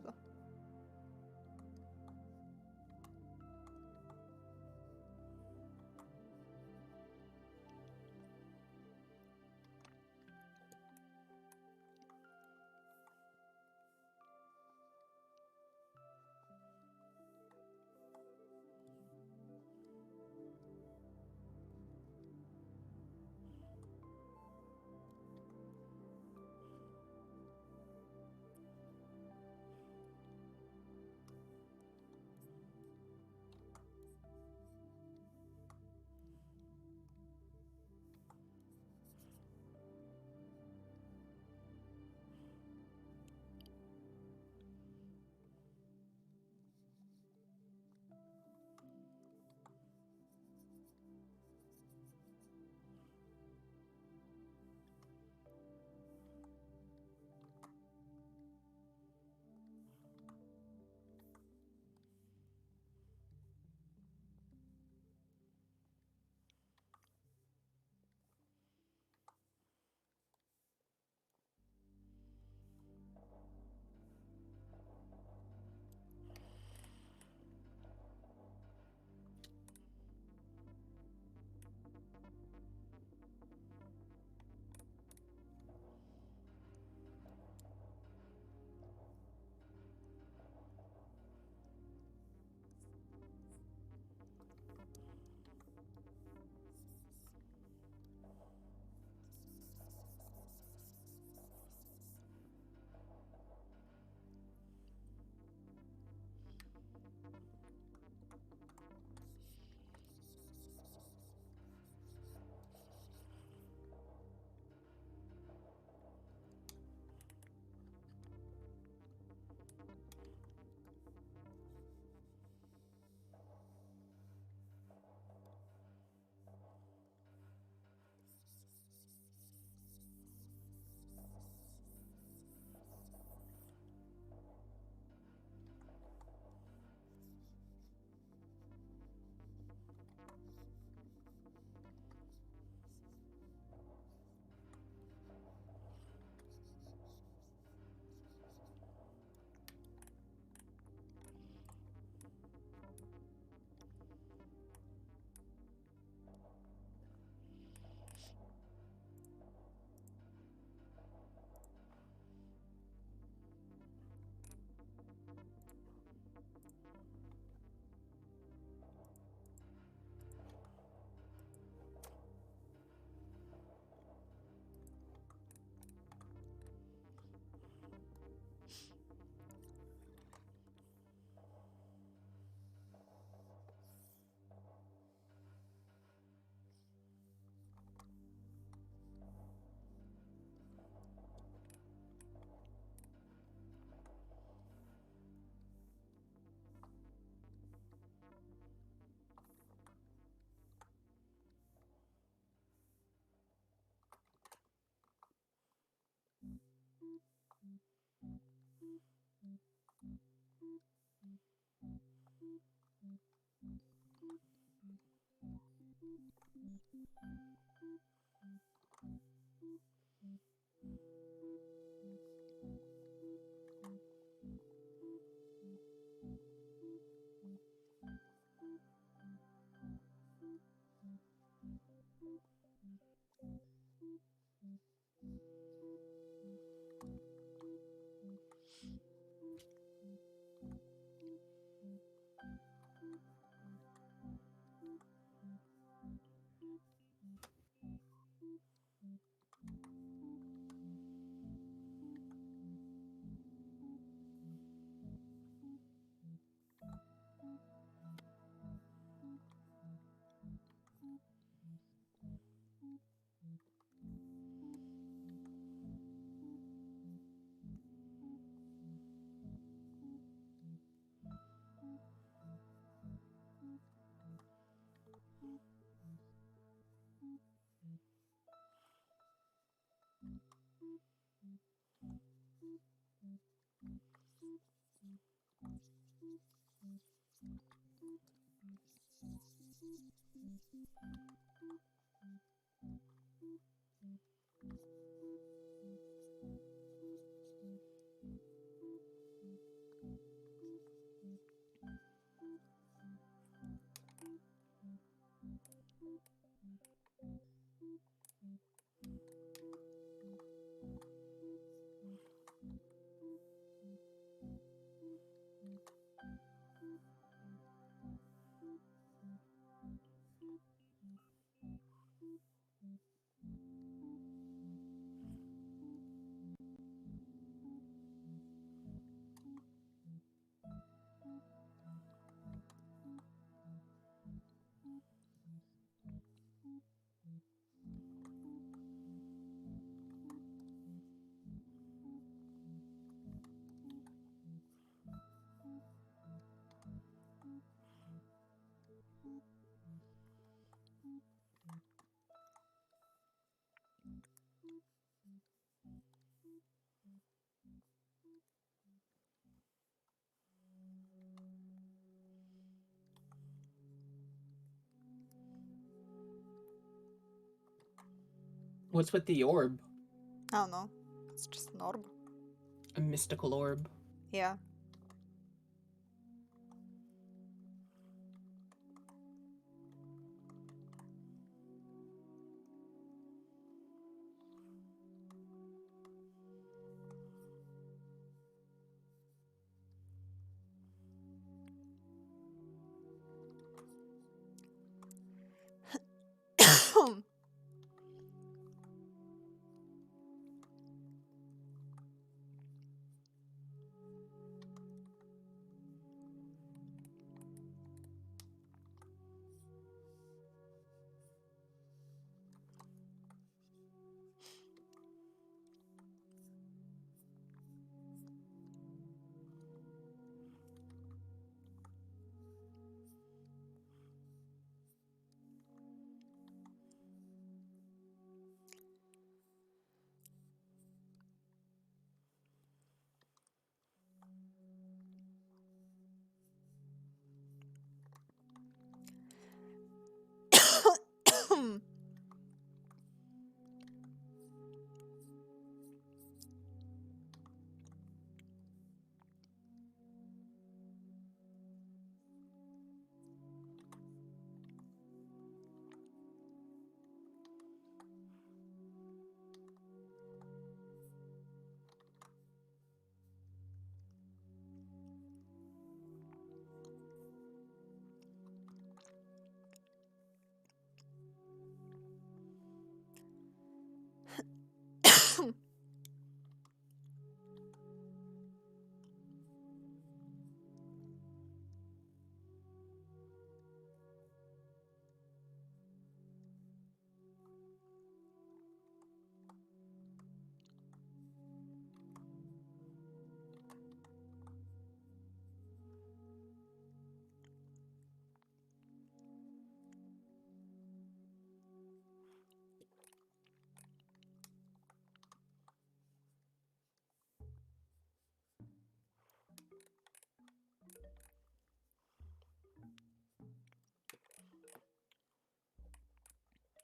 What's with the orb? I don't know. It's just an orb. A mystical orb. Yeah.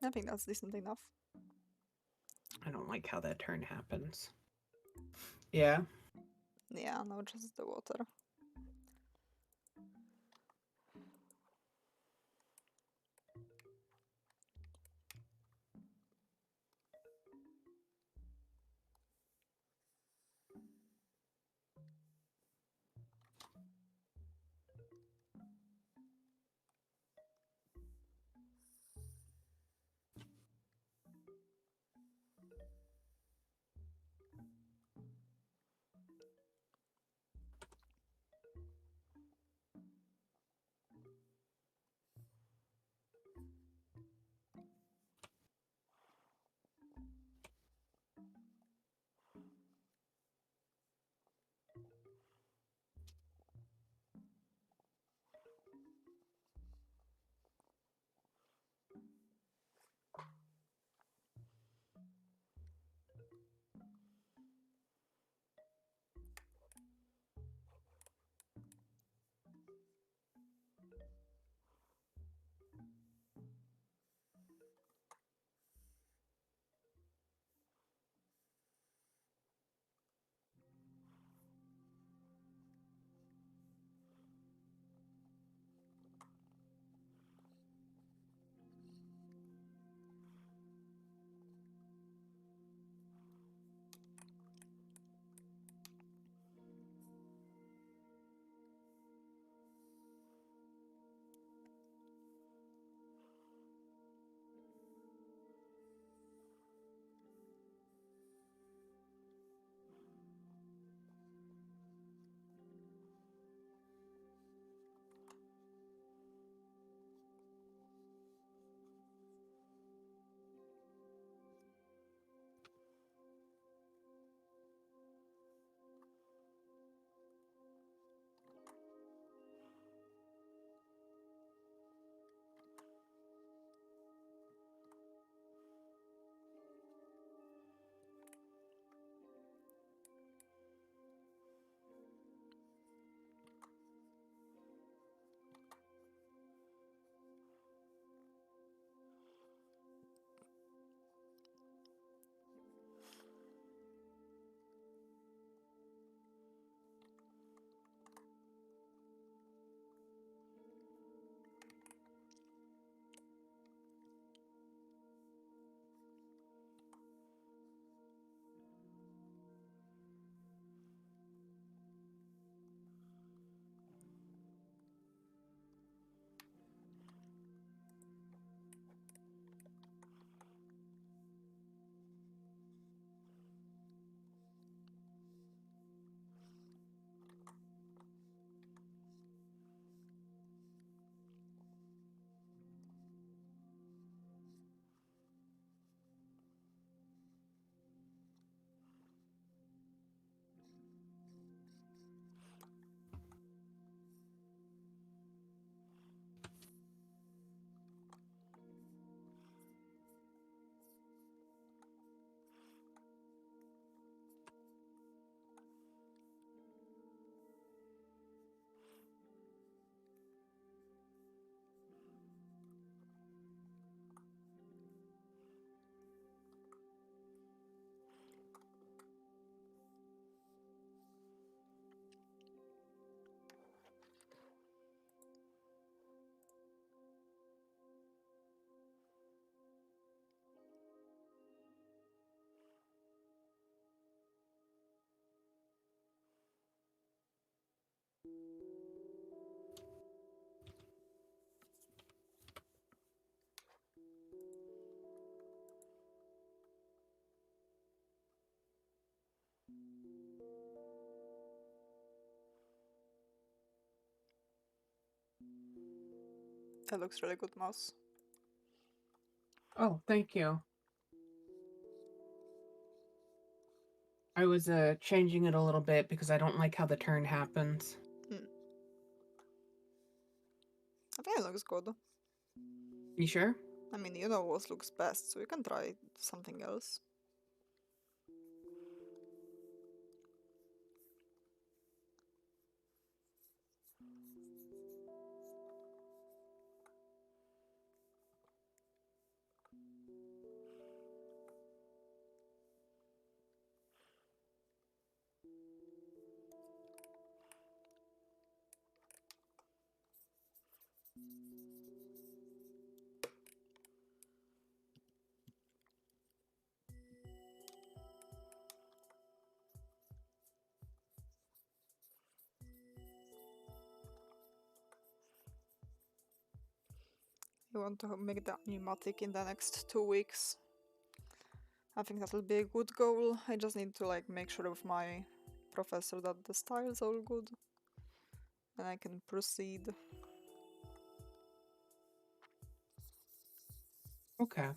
I think that's decent enough. I don't like how that turn happens. Yeah. Yeah, no, just the water. That looks really good, Mouse. Oh, thank you. I was changing it a little bit because I don't like how the turn happens. I think it looks good. You sure? I mean, you know what looks best, so you can try something else. You want to make the animatic in the next 2 weeks. I think that'll be a good goal. I just need to like make sure with my professor that the style's all good. And I can proceed. Okay.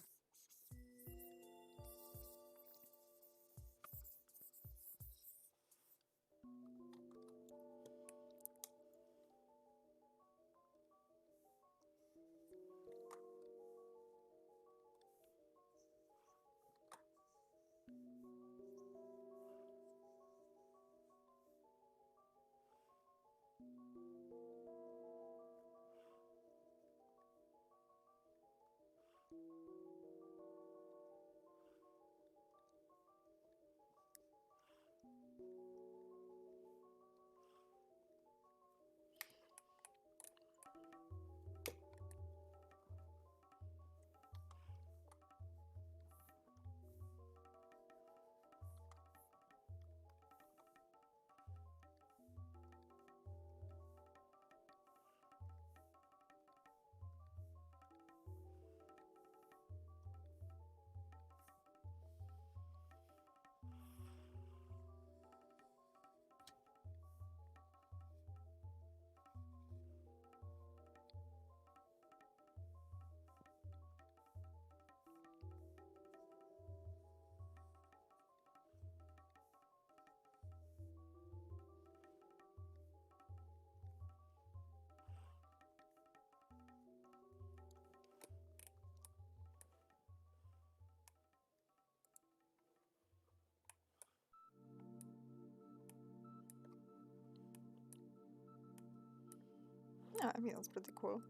Yeah, I mean that's pretty cool.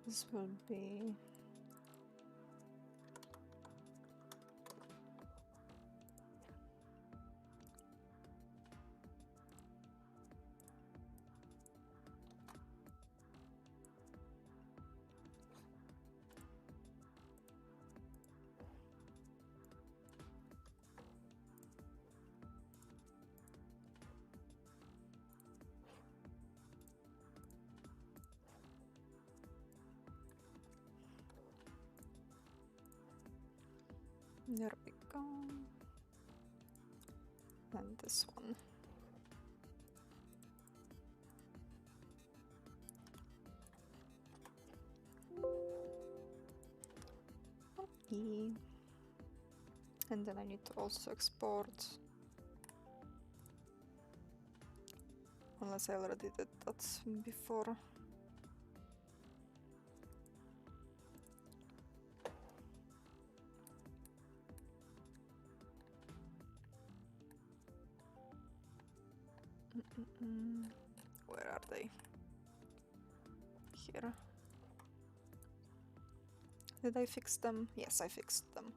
This will be there we go. And this one. Okay. And then I need to also export. Unless I already did that before. Where are they? Here. Did I fix them? Yes, I fixed them.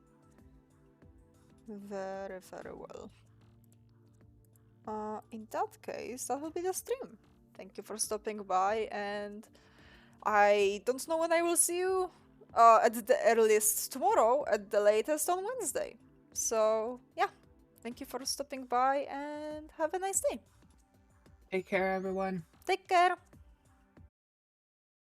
Very, very well. In that case, that will be the stream. Thank you for stopping by, and I don't know when I will see you. At the earliest tomorrow, at the latest on Wednesday. So, yeah. Thank you for stopping by, and have a nice day. Take care, everyone. Take care.